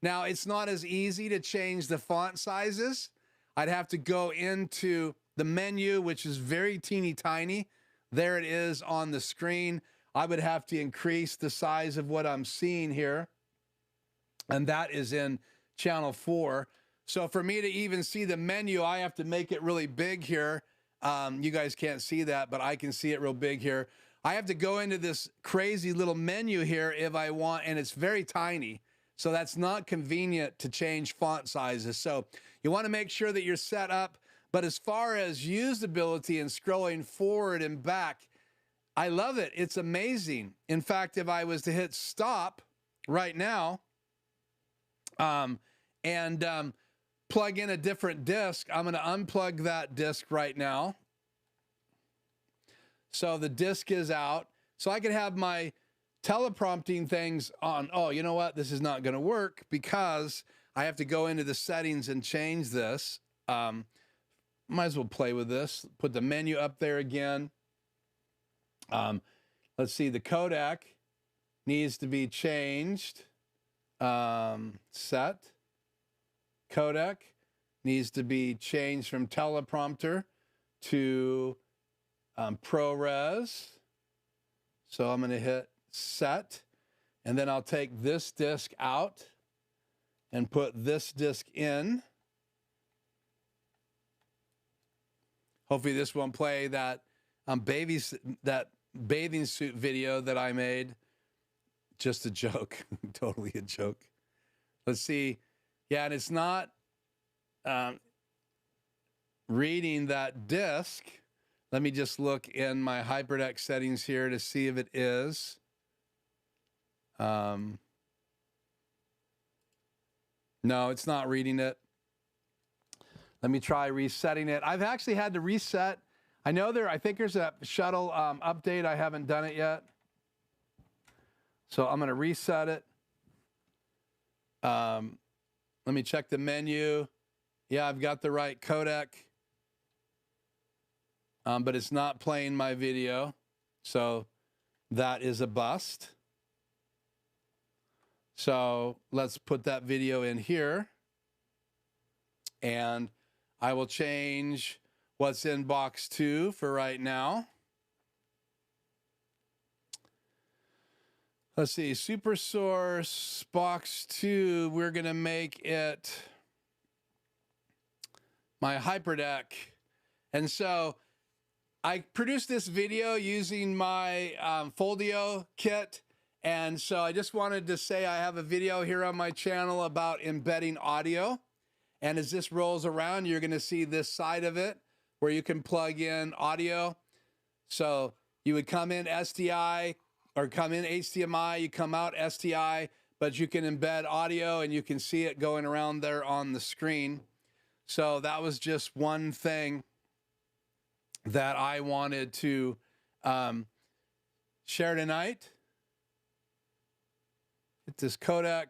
now it's not as easy to change the font sizes. I'd have to go into the menu, which is very teeny tiny. There it is on the screen. I would have to increase the size of what I'm seeing here. And that is in channel 4. So for me to even see the menu, I have to make it really big here. You guys can't see that, but I can see it real big here. I have to go into this crazy little menu here if I want, and it's very tiny. So that's not convenient to change font sizes. So you want to make sure that you're set up. But as far as usability and scrolling forward and back, I love it. It's amazing. In fact, if I was to hit stop right now and plug in a different disk, I'm going to unplug that disk right now. So the disk is out. So I can have my teleprompting things on. Oh, you know what? This is not going to work because I have to go into the settings and change this. Might as well play with this. Put the menu up there again. Let's see. The codec needs to be changed. Set. Codec needs to be changed from teleprompter to ProRes. So I'm going to hit set, and then I'll take this disk out and put this disk in. Hopefully this won't play that that bathing suit video that I made. Just a joke, totally a joke. Let's see. Yeah, and it's not reading that disk. Let me just look in my HyperDeck settings here to see if it is. No, it's not reading it. Let me try resetting it. I've actually had to reset. I know I think there's a shuttle update. I haven't done it yet. So I'm going to reset it. Let me check the menu. Yeah, I've got the right codec. But it's not playing my video. So that is a bust. So let's put that video in here. And I will change what's in box 2 for right now. Let's see, Super Source box 2, we're going to make it my HyperDeck. And so I produced this video using my Foldio kit. And so I just wanted to say I have a video here on my channel about embedding audio. And as this rolls around, you're going to see this side of it where you can plug in audio. So you would come in SDI or come in HDMI, you come out SDI, but you can embed audio and you can see it going around there on the screen. So that was just one thing that I wanted to share tonight. Hit this codec,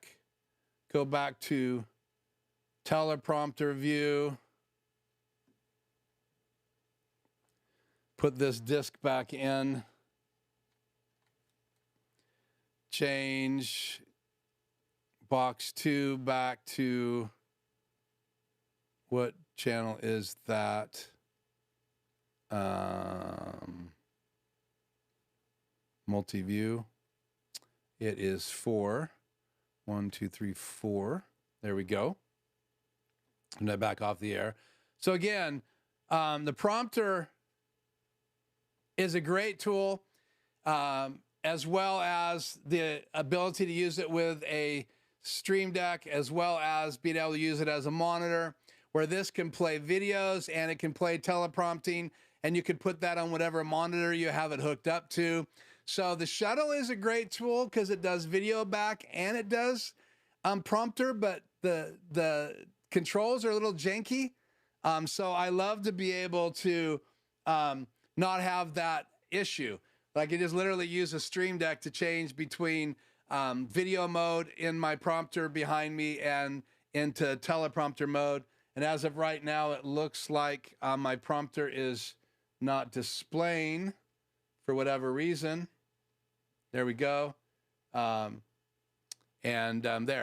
go back to teleprompter view, put this disk back in, change box 2 back to, what channel is that? Multi-view. It is 4. 1, 2, 3, 4. There we go. And I back off the air. So again, the prompter is a great tool, as well as the ability to use it with a Stream Deck, as well as being able to use it as a monitor, where this can play videos and it can play teleprompting, and you can put that on whatever monitor you have it hooked up to. So the shuttle is a great tool because it does video back and it does prompter, but the controls are a little janky. So I love to be able to not have that issue. I can just literally use a Stream Deck to change between video mode in my prompter behind me and into teleprompter mode. And as of right now, it looks like my prompter is not displaying for whatever reason. There we go. There.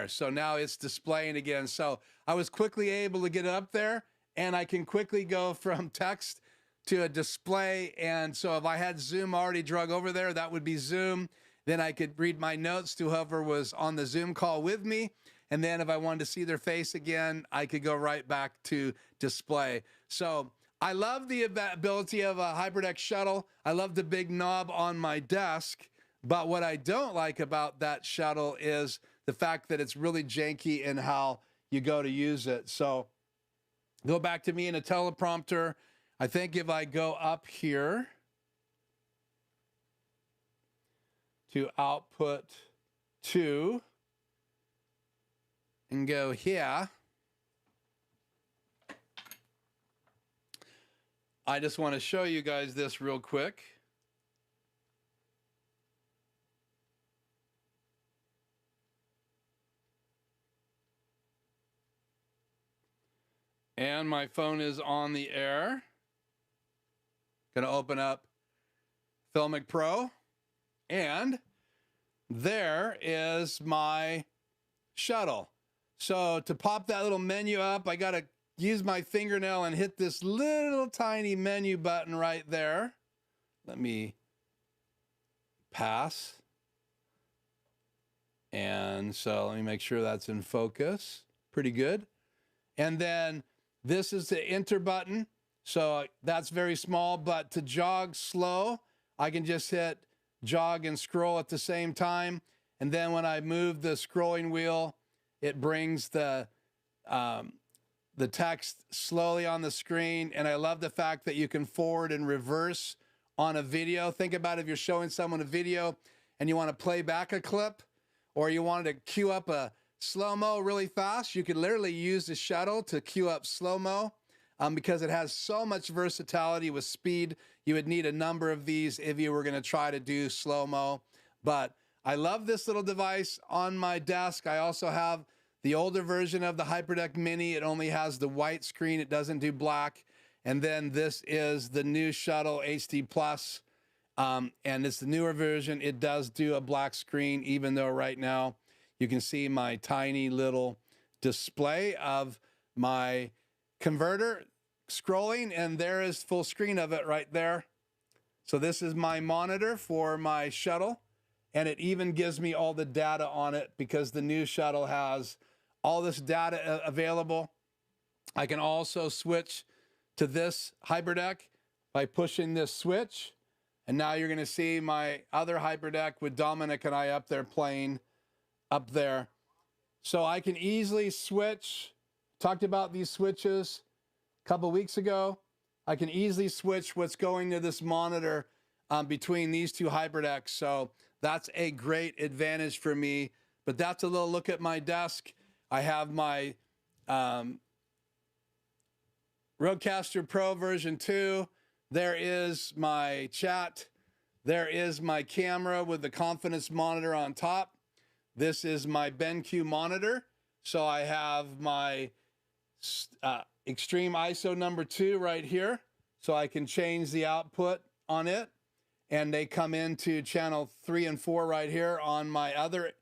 So now it's displaying again. So I was quickly able to get it up there, and I can quickly go from text to a display. And so if I had Zoom already drug over there, that would be Zoom. Then I could read my notes to whoever was on the Zoom call with me. And then if I wanted to see their face again, I could go right back to display. So I love the ability of a HyperDeck shuttle. I love the big knob on my desk. But what I don't like about that shuttle is the fact that it's really janky in how you go to use it. So go back to me in a teleprompter. I think if I go up here to output 2 and go here, I just want to show you guys this real quick. And my phone is on the air. Going to open up Filmic Pro. And there is my shuttle. So to pop that little menu up, I got to use my fingernail and hit this little tiny menu button right there. Let me pass. And so let me make sure that's in focus. Pretty good. And then this is the enter button. So that's very small, but to jog slow, I can just hit jog and scroll at the same time. And then when I move the scrolling wheel, it brings the text slowly on the screen. And I love the fact that you can forward and reverse on a video. Think about if you're showing someone a video and you want to play back a clip, or you wanted to queue up a slow-mo really fast, you could literally use the shuttle to queue up slow-mo. Because it has so much versatility with speed. You would need a number of these if you were going to try to do slow-mo. But I love this little device on my desk. I also have the older version of the HyperDeck Mini. It only has the white screen. It doesn't do black. And then this is the new Shuttle HD Plus. And it's the newer version. It does do a black screen, even though right now you can see my tiny little display of my converter scrolling, and there is full screen of it right there. So this is my monitor for my shuttle, and it even gives me all the data on it because the new shuttle has all this data available. I can also switch to this HyperDeck by pushing this switch, and now you're going to see my other HyperDeck with Dominic and I up there playing up there. So I can easily switch. Talked about these switches a couple weeks ago. I can easily switch what's going to this monitor between these two HyperDecks. So that's a great advantage for me. But that's a little look at my desk. I have my Rodecaster Pro version 2. There is my chat. There is my camera with the confidence monitor on top. This is my BenQ monitor. So I have my Extreme ISO number 2 right here, so I can change the output on it, and they come into channel 3 and 4 right here on my other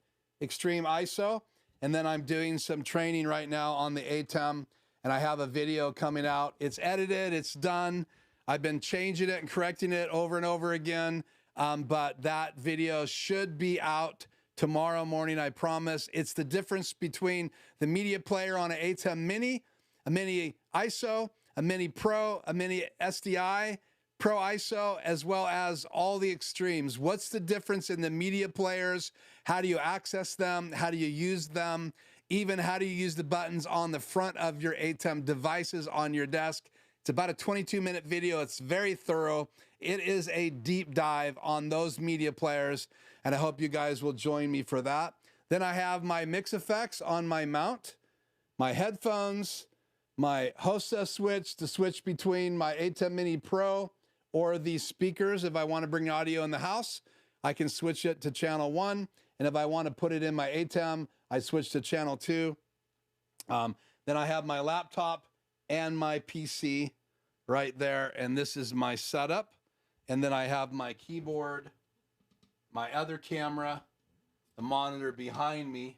Extreme ISO. And then I'm doing some training right now on the ATEM, and I have a video coming out. It's edited, it's done. I've been changing it and correcting it over and over again, but that video should be out tomorrow morning, I promise. It's the difference between the media player on an ATEM Mini, a Mini ISO, a Mini Pro, a Mini SDI, Pro ISO, as well as all the extremes. What's the difference in the media players? How do you access them? How do you use them? Even how do you use the buttons on the front of your ATEM devices on your desk? It's about a 22-minute video. It's very thorough. It is a deep dive on those media players, and I hope you guys will join me for that. Then I have my mix effects on my mount, my headphones, my Hostess switch to switch between my ATEM Mini Pro or the speakers. If I want to bring audio in the house, I can switch it to channel 1. And if I want to put it in my ATEM, I switch to channel 2. Then I have my laptop and my PC right there. And this is my setup. And then I have my keyboard, my other camera, the monitor behind me,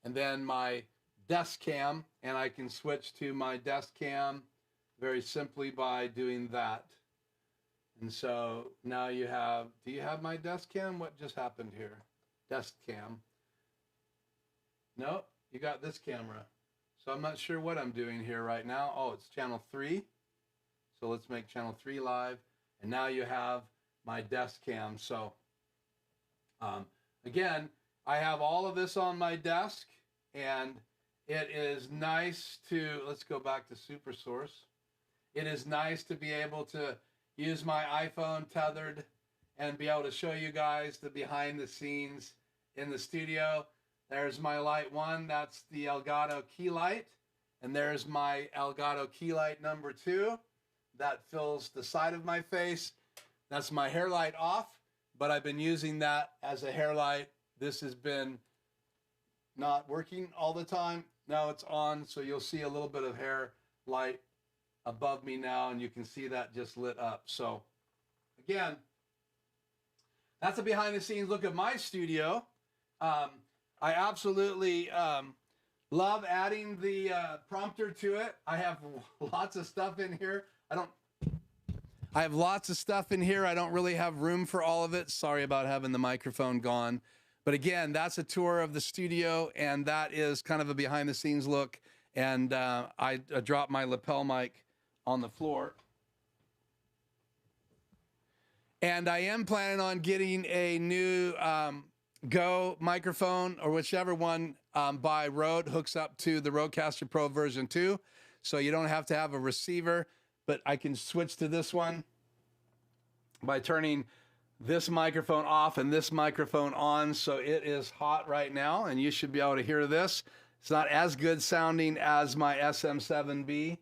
and then my desk cam, and I can switch to my desk cam very simply by doing that. And so now you have, do you have my desk cam? What just happened here? Desk cam. No, you got this camera. So I'm not sure what I'm doing here right now. Oh, it's channel 3. So let's make channel 3 live. And now you have my desk cam. So again, I have all of this on my desk, and it is nice to, let's go back to Super Source. It is nice to be able to use my iPhone tethered and be able to show you guys the behind the scenes in the studio. There's my light 1, that's the Elgato key light. And there's my Elgato key light number 2. That fills the side of my face. That's my hair light off, but I've been using that as a hair light. This has been not working all the time. Now it's on, so you'll see a little bit of hair light above me now, and you can see that just lit up. So again, that's a behind the scenes look at my studio. I absolutely love adding the prompter to it. I have lots of stuff in here. I have lots of stuff in here. I don't really have room for all of it. Sorry about having the microphone gone. But again, that's a tour of the studio, and that is kind of a behind the scenes look. And I dropped my lapel mic on the floor. And I am planning on getting a new Go microphone, or whichever one by Rode hooks up to the Rodecaster Pro version 2. So you don't have to have a receiver, but I can switch to this one by turning this microphone off and this microphone on. So it is hot right now, and you should be able to hear this. It's not as good sounding as my SM7B.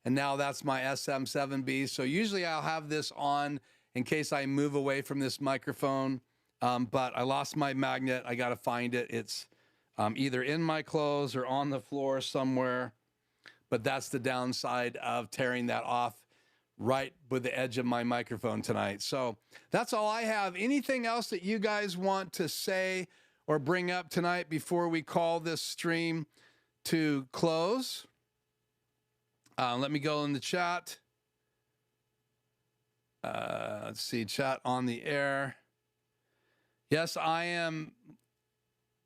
And now that's my SM7B. So usually I'll have this on in case I move away from this microphone. But I lost my magnet. I got to find it. It's either in my clothes or on the floor somewhere. But that's the downside of tearing that off right with the edge of my microphone tonight. So that's all I have. Anything else that you guys want to say or bring up tonight before we call this stream to close? Let me go in the chat. Let's see, chat on the air. Yes, I am.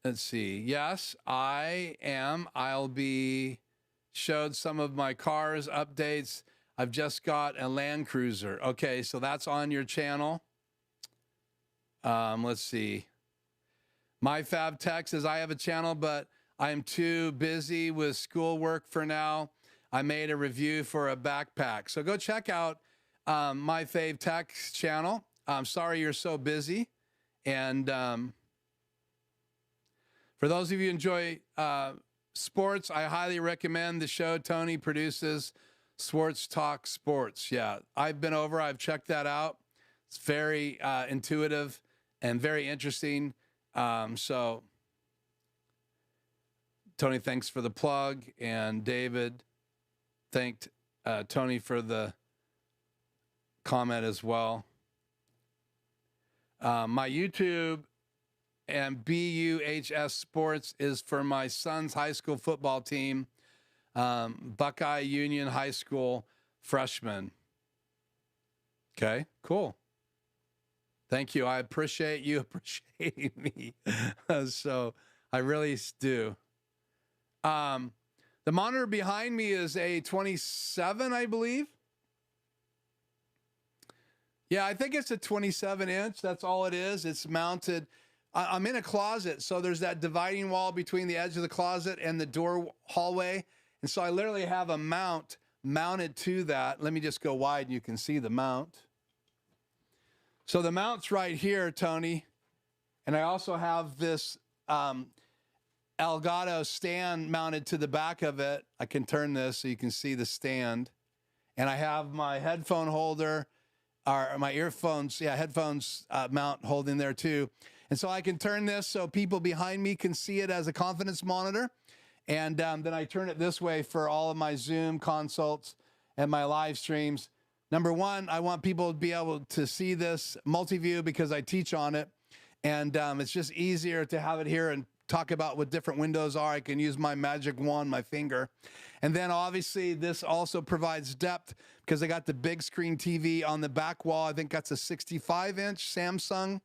Let's see. Yes, I am. I'll be showed some of my cars updates. I've just got a Land Cruiser. Okay, so that's on your channel. Let's see. My Fab Tech says I have a channel, but I'm too busy with schoolwork for now. I made a review for a backpack. So go check out My Fave Tech's channel. I'm sorry you're so busy. And for those of you who enjoy sports, I highly recommend the show Tony produces, Sports Talk Sports. Yeah, I've been over. I've checked that out. It's very intuitive and very interesting. So, Tony, thanks for the plug. And David thanked Tony for the comment as well. My YouTube and BUHS Sports is for my son's high school football team. Buckeye Union High School freshman. Okay, cool. Thank you. I appreciate you appreciating me. So I really do. The monitor behind me is a 27, I believe. Yeah, I think it's a 27-inch. That's all it is. It's mounted. I'm in a closet, so there's that dividing wall between the edge of the closet and the door hallway. And so I literally have a mount mounted to that. Let me just go wide and you can see the mount. So the mount's right here, Tony. And I also have this Elgato stand mounted to the back of it. I can turn this so you can see the stand. And I have my headphone holder, or my earphones, headphones mount holding there too. And so I can turn this so people behind me can see it as a confidence monitor. And then I turn it this way for all of my Zoom consults and my live streams. Number one, I want people to be able to see this multi-view because I teach on it. And it's just easier to have it here and talk about what different windows are. I can use my magic wand, my finger. And then obviously this also provides depth because I got the big screen TV on the back wall. I think that's a 65-inch Samsung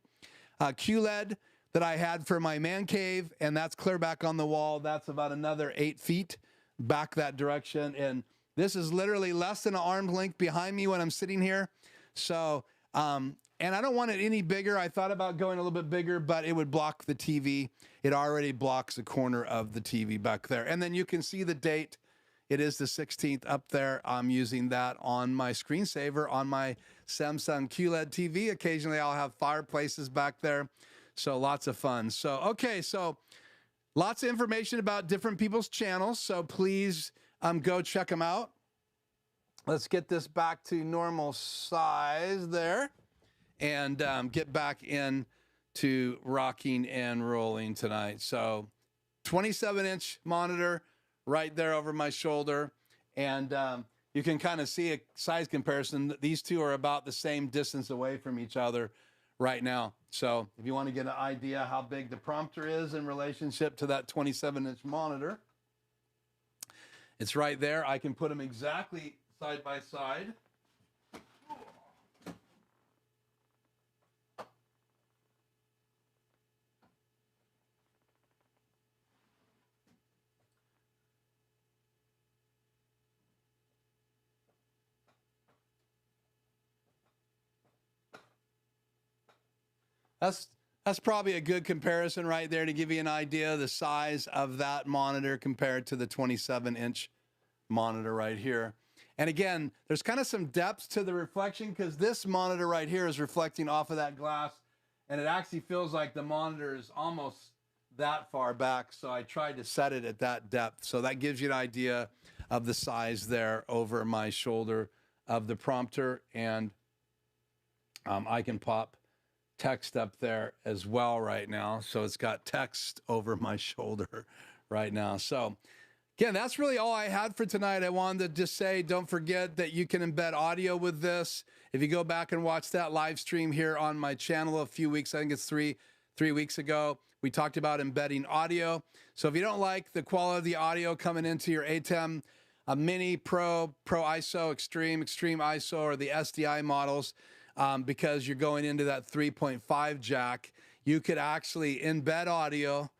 QLED that I had for my man cave, and that's clear back on the wall. That's about another 8 feet back that direction. And this is literally less than an arm's length behind me when I'm sitting here. So, and I don't want it any bigger. I thought about going a little bit bigger, but it would block the TV. It already blocks the corner of the TV back there. And then you can see the date. It is the 16th up there. I'm using that on my screensaver on my Samsung QLED TV. Occasionally I'll have fireplaces back there. So lots of fun. So, okay, so lots of information about different people's channels. So please go check them out. Let's get this back to normal size there and get back in to rocking and rolling tonight. So 27-inch monitor right there over my shoulder. And you can kind of see a size comparison. These two are about the same distance away from each other right now. So if you want to get an idea how big the prompter is in relationship to that 27-inch monitor, it's right there. I can put them exactly side by side. That's that's probably a good comparison right there to give you an idea of the size of that monitor compared to the 27-inch monitor right here. And again, there's kind of some depth to the reflection because this monitor right here is reflecting off of that glass, and it actually feels like the monitor is almost that far back. So I tried to set it at that depth. So that gives you an idea of the size there over my shoulder of the prompter. And I can pop text up there as well right now. So it's got text over my shoulder right now. So again, that's really all I had for tonight. I wanted to just say, don't forget that you can embed audio with this. If you go back and watch that live stream here on my channel a few weeks, I think it's three weeks ago, we talked about embedding audio. So if you don't like the quality of the audio coming into your ATEM, Mini, Pro, Pro ISO, Extreme, Extreme ISO, or the SDI models, because you're going into that 3.5 jack, you could actually embed audio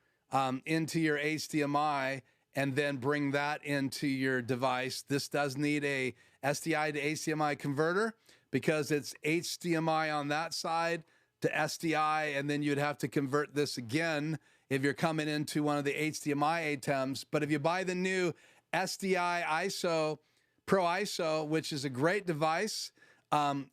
into your HDMI and then bring that into your device. This does need a SDI to HDMI converter because it's HDMI on that side to SDI, and then you'd have to convert this again if you're coming into one of the HDMI ATEMs. But if you buy the new SDI ISO, Pro ISO, which is a great device,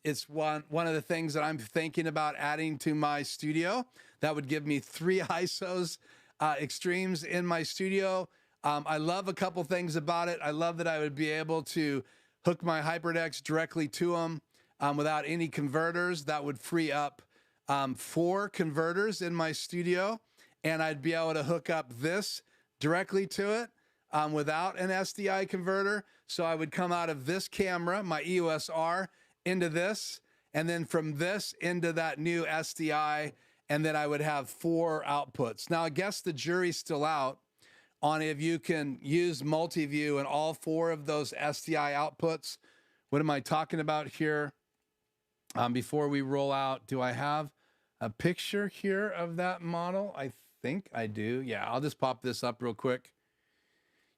it's one of the things that I'm thinking about adding to my studio. That would give me 3 ISOs, extremes in my studio. I love a couple things about it. I love that I would be able to hook my HyperDecks directly to them without any converters. That would free up 4 converters in my studio, and I'd be able to hook up this directly to it without an SDI converter. So I would come out of this camera, my EOS R, into this, and then from this into that new SDI, and then I would have 4 outputs. Now, I guess the jury's still out on if you can use multi-view in all 4 of those SDI outputs. What am I talking about here? Before we roll out, do I have a picture here of that model? I think I do. Yeah, I'll just pop this up real quick.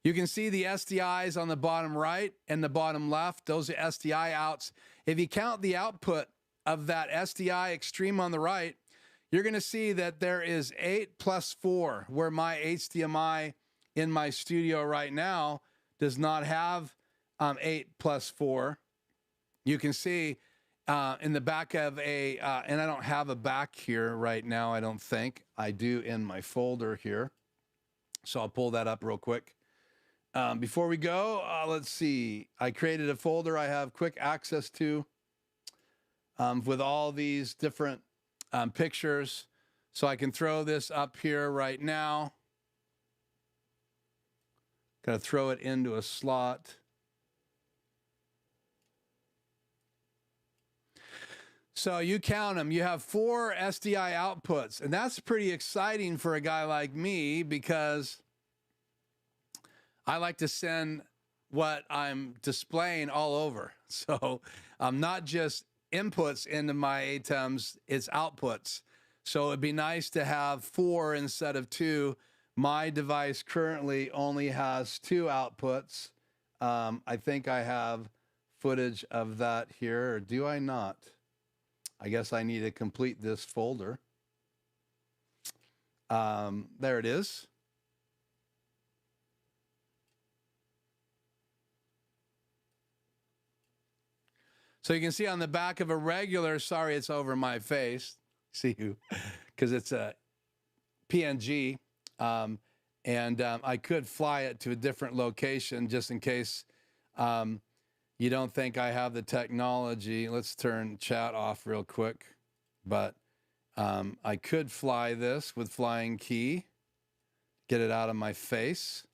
You can see the SDIs on the bottom right and the bottom left. Those are SDI outs. If you count the output of that SDI extreme on the right, you're going to see that there is 8 plus 4, where my HDMI in my studio right now does not have 8 plus 4. You can see in the back of a, and I don't have a back here right now, I don't think. I do in my folder here. So I'll pull that up real quick. Before we go, let's see. I created a folder I have quick access to with all these different pictures. So I can throw this up here right now. Gotta throw it into a slot. So you count them. You have 4 SDI outputs, and that's pretty exciting for a guy like me because I like to send what I'm displaying all over. So not just inputs into my ATEMs, it's outputs. So it'd be nice to have 4 instead of 2. My device currently only has 2 outputs. I think I have footage of that here, or do I not? I guess I need to complete this folder. There it is. So you can see on the back of a regular, sorry, it's over my face. See you, because it's a PNG. And I could fly it to a different location just in case you don't think I have the technology. Let's turn chat off real quick. But I could fly this with flying key, get it out of my face.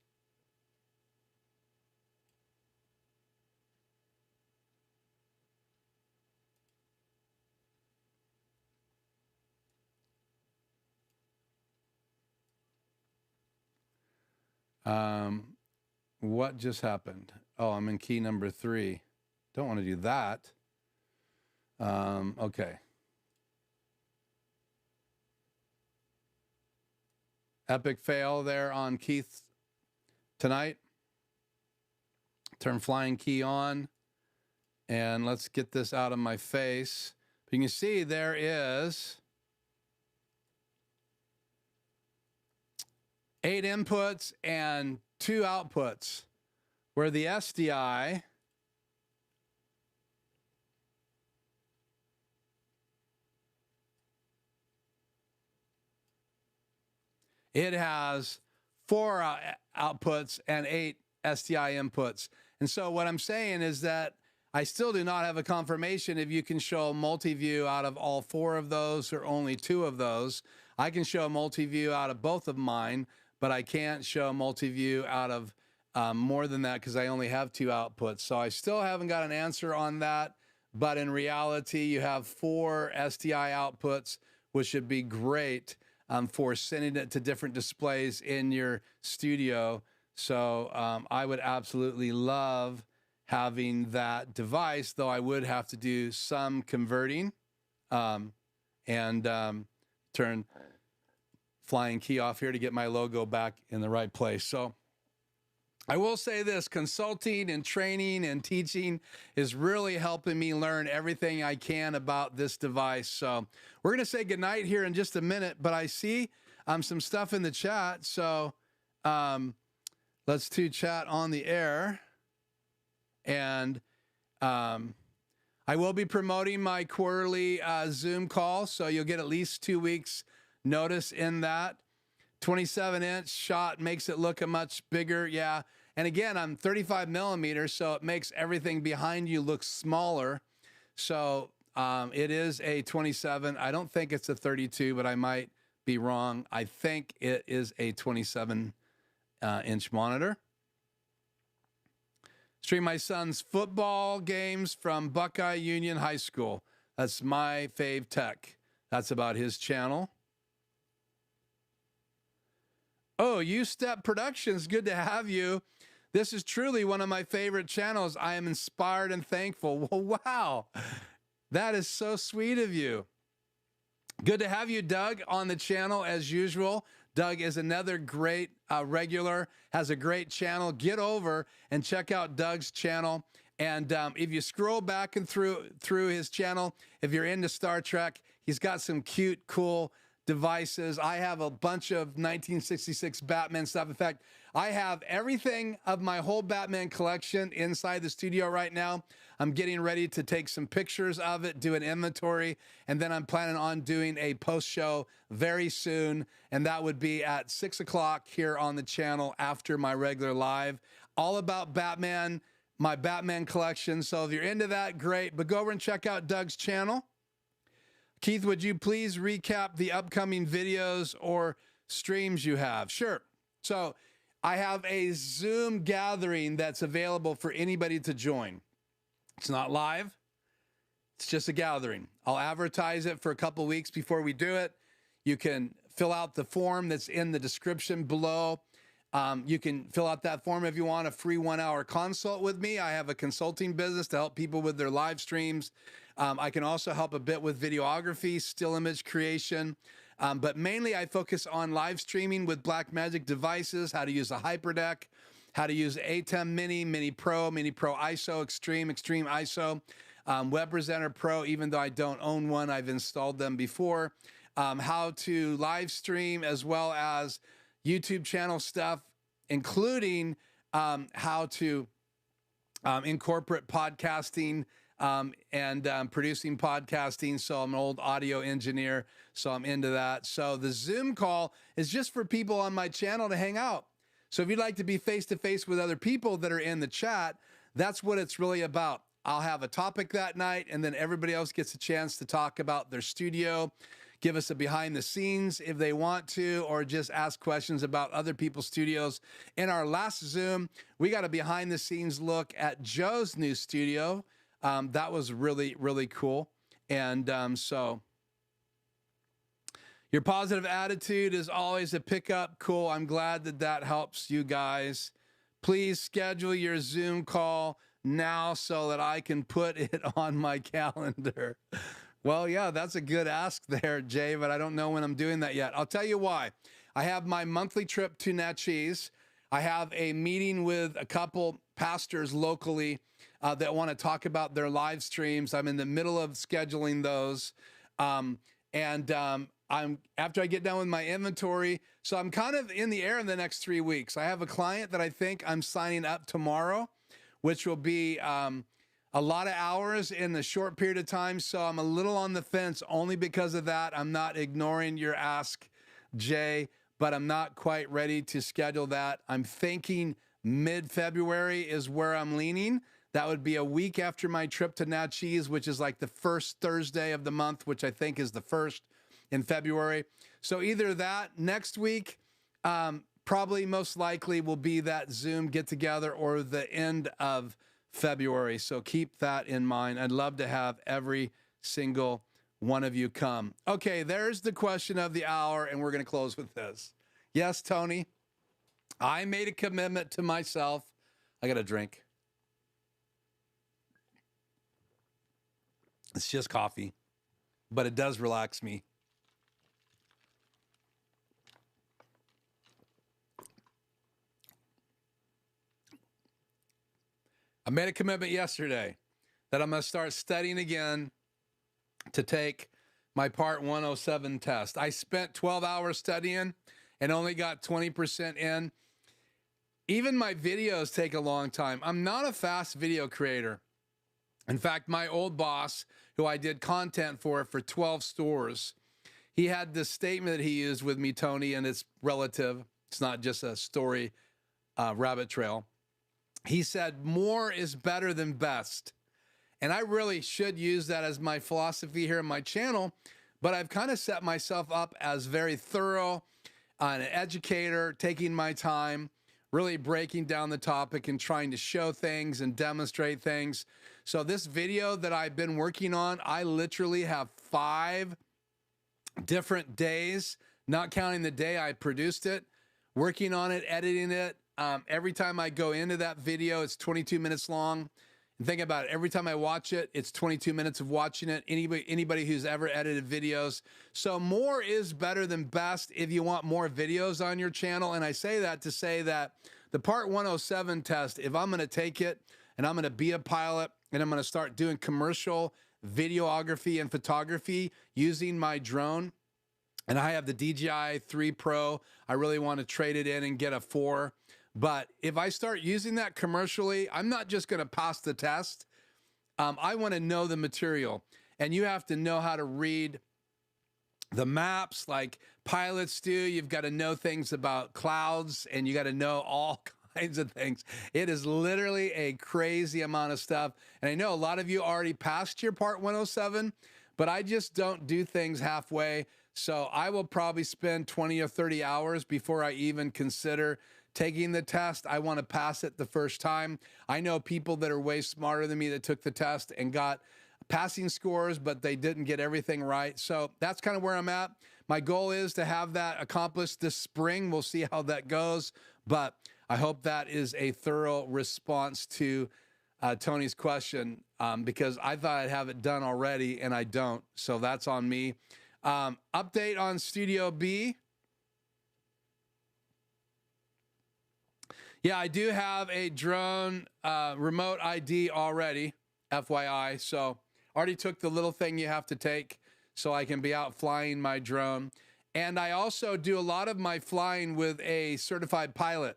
What just happened? Oh, I'm in key number 3. Don't want to do that. Okay. Epic fail there on Keith tonight. Turn flying key on. And let's get this out of my face. You can see there is 8 inputs and 2 outputs, where the SDI it has 4 outputs and 8 SDI inputs. And so what I'm saying is that I still do not have a confirmation if you can show multi-view out of all 4 of those or only 2 of those. I can show multi-view out of both of mine, but I can't show multi-view out of more than that because I only have 2 outputs. So I still haven't got an answer on that. But in reality, you have 4 SDI outputs, which should be great for sending it to different displays in your studio. So I would absolutely love having that device, though I would have to do some converting and turn flying key off here to get my logo back in the right place. So I will say this, consulting and training and teaching is really helping me learn everything I can about this device. So we're going to say goodnight here in just a minute, but I see some stuff in the chat. So let's do chat on the air. And I will be promoting my quarterly Zoom call, so you'll get at least 2 weeks notice in that. 27-inch shot makes it look a much bigger, yeah. And again, I'm 35 millimeters, so it makes everything behind you look smaller. So it is a 27. I don't think it's a 32, but I might be wrong. I think it is a 27-inch monitor. Stream my son's football games from Buckeye Union High School. That's my fave tech. That's about his channel. Oh, You Step Productions, good to have you. This is truly one of my favorite channels. I am inspired and thankful. Well, wow, that is so sweet of you. Good to have you, Doug, on the channel as usual. Doug is another great regular, has a great channel. Get over and check out Doug's channel. And if you scroll back and through his channel, if you're into Star Trek, he's got some cute, cool devices. I have a bunch of 1966 Batman stuff. In fact, I have everything of my whole Batman collection inside the studio right now. I'm getting ready to take some pictures of it, do an inventory, and then I'm planning on doing a post-show very soon, and that would be at 6 o'clock here on the channel after my regular live. All about Batman, my Batman collection. So if you're into that, great. But go over and check out Doug's channel. Keith, would you please recap the upcoming videos or streams you have? Sure. So I have a Zoom gathering that's available for anybody to join. It's not live. It's just a gathering. I'll advertise it for a couple weeks before we do it. You can fill out the form that's in the description below. You can fill out that form if you want a free 1-hour consult with me. I have a consulting business to help people with their live streams. I can also help a bit with videography, still image creation. But mainly I focus on live streaming with Blackmagic devices, how to use a HyperDeck, how to use ATEM Mini, Mini Pro ISO, Extreme ISO, Web Presenter Pro, even though I don't own one, I've installed them before. How to live stream as well as YouTube channel stuff, including how to incorporate podcasting and producing podcasting. So I'm an old audio engineer, so I'm into that. So the Zoom call is just for people on my channel to hang out. So if you'd like to be face-to-face with other people that are in the chat, that's what it's really about. I'll have a topic that night, and then everybody else gets a chance to talk about their studio, give us a behind the scenes if they want to, or just ask questions about other people's studios. In our last Zoom, we got a behind the scenes look at Joe's new studio. That was really, really cool. And so your positive attitude is always a pickup. Cool. I'm glad that that helps you guys. Please schedule your Zoom call now so that I can put it on my calendar. Well, yeah, that's a good ask there, Jay, but I don't know when I'm doing that yet. I'll tell you why. I have my monthly trip to Natchez. I have a meeting with a couple pastors locally that want to talk about their live streams. I'm in the middle of scheduling those. I'm after I get done with my inventory. So I'm kind of in the air in the next 3 weeks. I have a client that I think I'm signing up tomorrow, which will be a lot of hours in a short period of time. So I'm a little on the fence only because of that. I'm not ignoring your ask, Jay, but I'm not quite ready to schedule that. I'm thinking mid-February is where I'm leaning. That would be a week after my trip to Natchez, which is like the first Thursday of the month, which I think is the first in February. So either that next week, probably most likely will be that Zoom get together, or the end of February. So keep that in mind. I'd love to have every single one of you come. Okay, there's the question of the hour, and we're going to close with this. Yes, Tony, I made a commitment to myself. I got a drink. It's just coffee, but it does relax me. I made a commitment yesterday that I'm going to start studying again to take my Part 107 test. I spent 12 hours studying and only got 20% in. Even my videos take a long time. I'm not a fast video creator. In fact, my old boss, who I did content for 12 stores, he had this statement that he used with me, Tony, and it's relative. It's not just a story rabbit trail. He said, more is better than best. And I really should use that as my philosophy here on my channel, but I've kind of set myself up as very thorough, an educator, taking my time, really breaking down the topic and trying to show things and demonstrate things. So this video that I've been working on, I literally have 5 different days, not counting the day I produced it, working on it, editing it. Every time I go into that video, it's 22 minutes long. And think about it, every time I watch it, it's 22 minutes of watching it. Anybody who's ever edited videos. So more is better than best if you want more videos on your channel. And I say that to say that the Part 107 test, if I'm going to take it and I'm going to be a pilot and I'm going to start doing commercial videography and photography using my drone, and I have the DJI 3 Pro, I really want to trade it in and get a 4. But if I start using that commercially, I'm not just going to pass the test. I want to know the material. And you have to know how to read the maps like pilots do. You've got to know things about clouds, and you got to know all kinds of things. It is literally a crazy amount of stuff. And I know a lot of you already passed your Part 107, but I just don't do things halfway. So I will probably spend 20 or 30 hours before I even consider taking the test. I want to pass it the first time. I know people that are way smarter than me that took the test and got passing scores, but they didn't get everything right. So that's kind of where I'm at. My goal is to have that accomplished this spring. We'll see how that goes, but I hope that is a thorough response to Tony's question, because I thought I'd have it done already and I don't. So that's on me. Update on Studio B. Yeah, I do have a drone remote ID already, FYI. So already took the little thing you have to take so I can be out flying my drone. And I also do a lot of my flying with a certified pilot.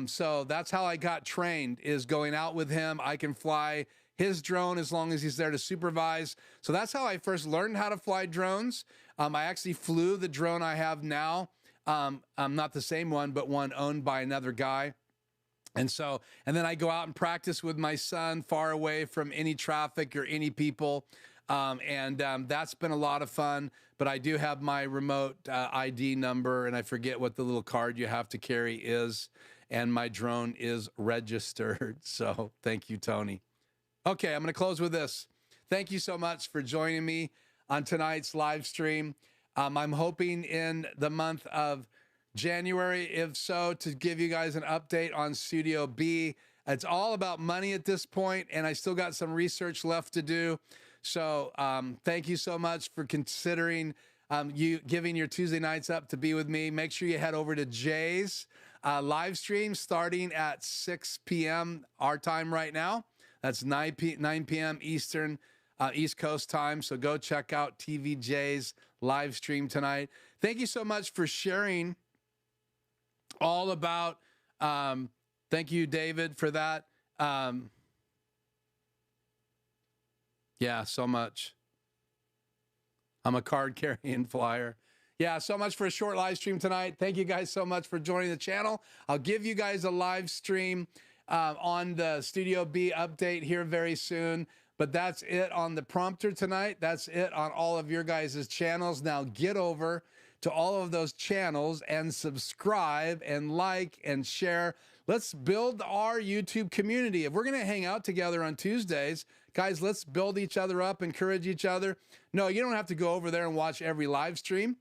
So that's how I got trained, is going out with him. I can fly his drone as long as he's there to supervise. So that's how I first learned how to fly drones. I actually flew the drone I have now. Not the same one, but one owned by another guy. And then I go out and practice with my son far away from any traffic or any people. That's been a lot of fun, but I do have my remote ID number, and I forget what the little card you have to carry is. And my drone is registered. So thank you, Tony. Okay, I'm going to close with this. Thank you so much for joining me on tonight's live stream. I'm hoping in the month of January, if so, to give you guys an update on Studio B. It's all about money at this point, and I still got some research left to do. So thank you so much for considering you giving your Tuesday nights up to be with me. Make sure you head over to Jay's live stream starting at 6 p.m. our time right now. That's 9 p.m. Eastern, East Coast time. So go check out TVJ's live stream tonight. Thank you so much for sharing all about, thank you, David, for that. Yeah, so much. I'm a card carrying flyer. Yeah, so much for a short live stream tonight. Thank you guys so much for joining the channel. I'll give you guys a live stream on the Studio B update here very soon. But that's it on the prompter tonight. That's it on all of your guys' channels. Now get over to all of those channels and subscribe and like and share. Let's build our YouTube community. If we're going to hang out together on Tuesdays, guys, let's build each other up, encourage each other. No, you don't have to go over there and watch every live stream.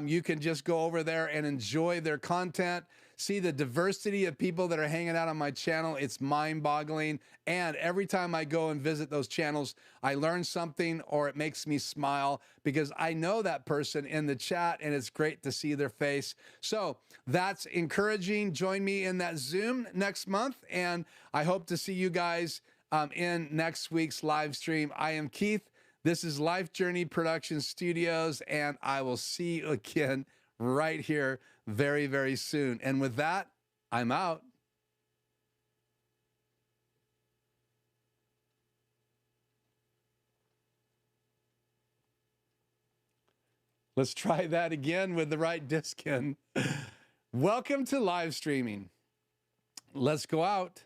You can just go over there and enjoy their content, see the diversity of people that are hanging out on my channel. It's mind-boggling. And every time I go and visit those channels, I learn something or it makes me smile because I know that person in the chat and it's great to see their face. So that's encouraging. Join me in that Zoom next month. And I hope to see you guys in next week's live stream. I am Keith. This is Life Journey Production Studios, and I will see you again right here very, very soon. And with that, I'm out. Let's try that again with the right disc in. Welcome to live streaming. Let's go out.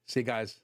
See you guys.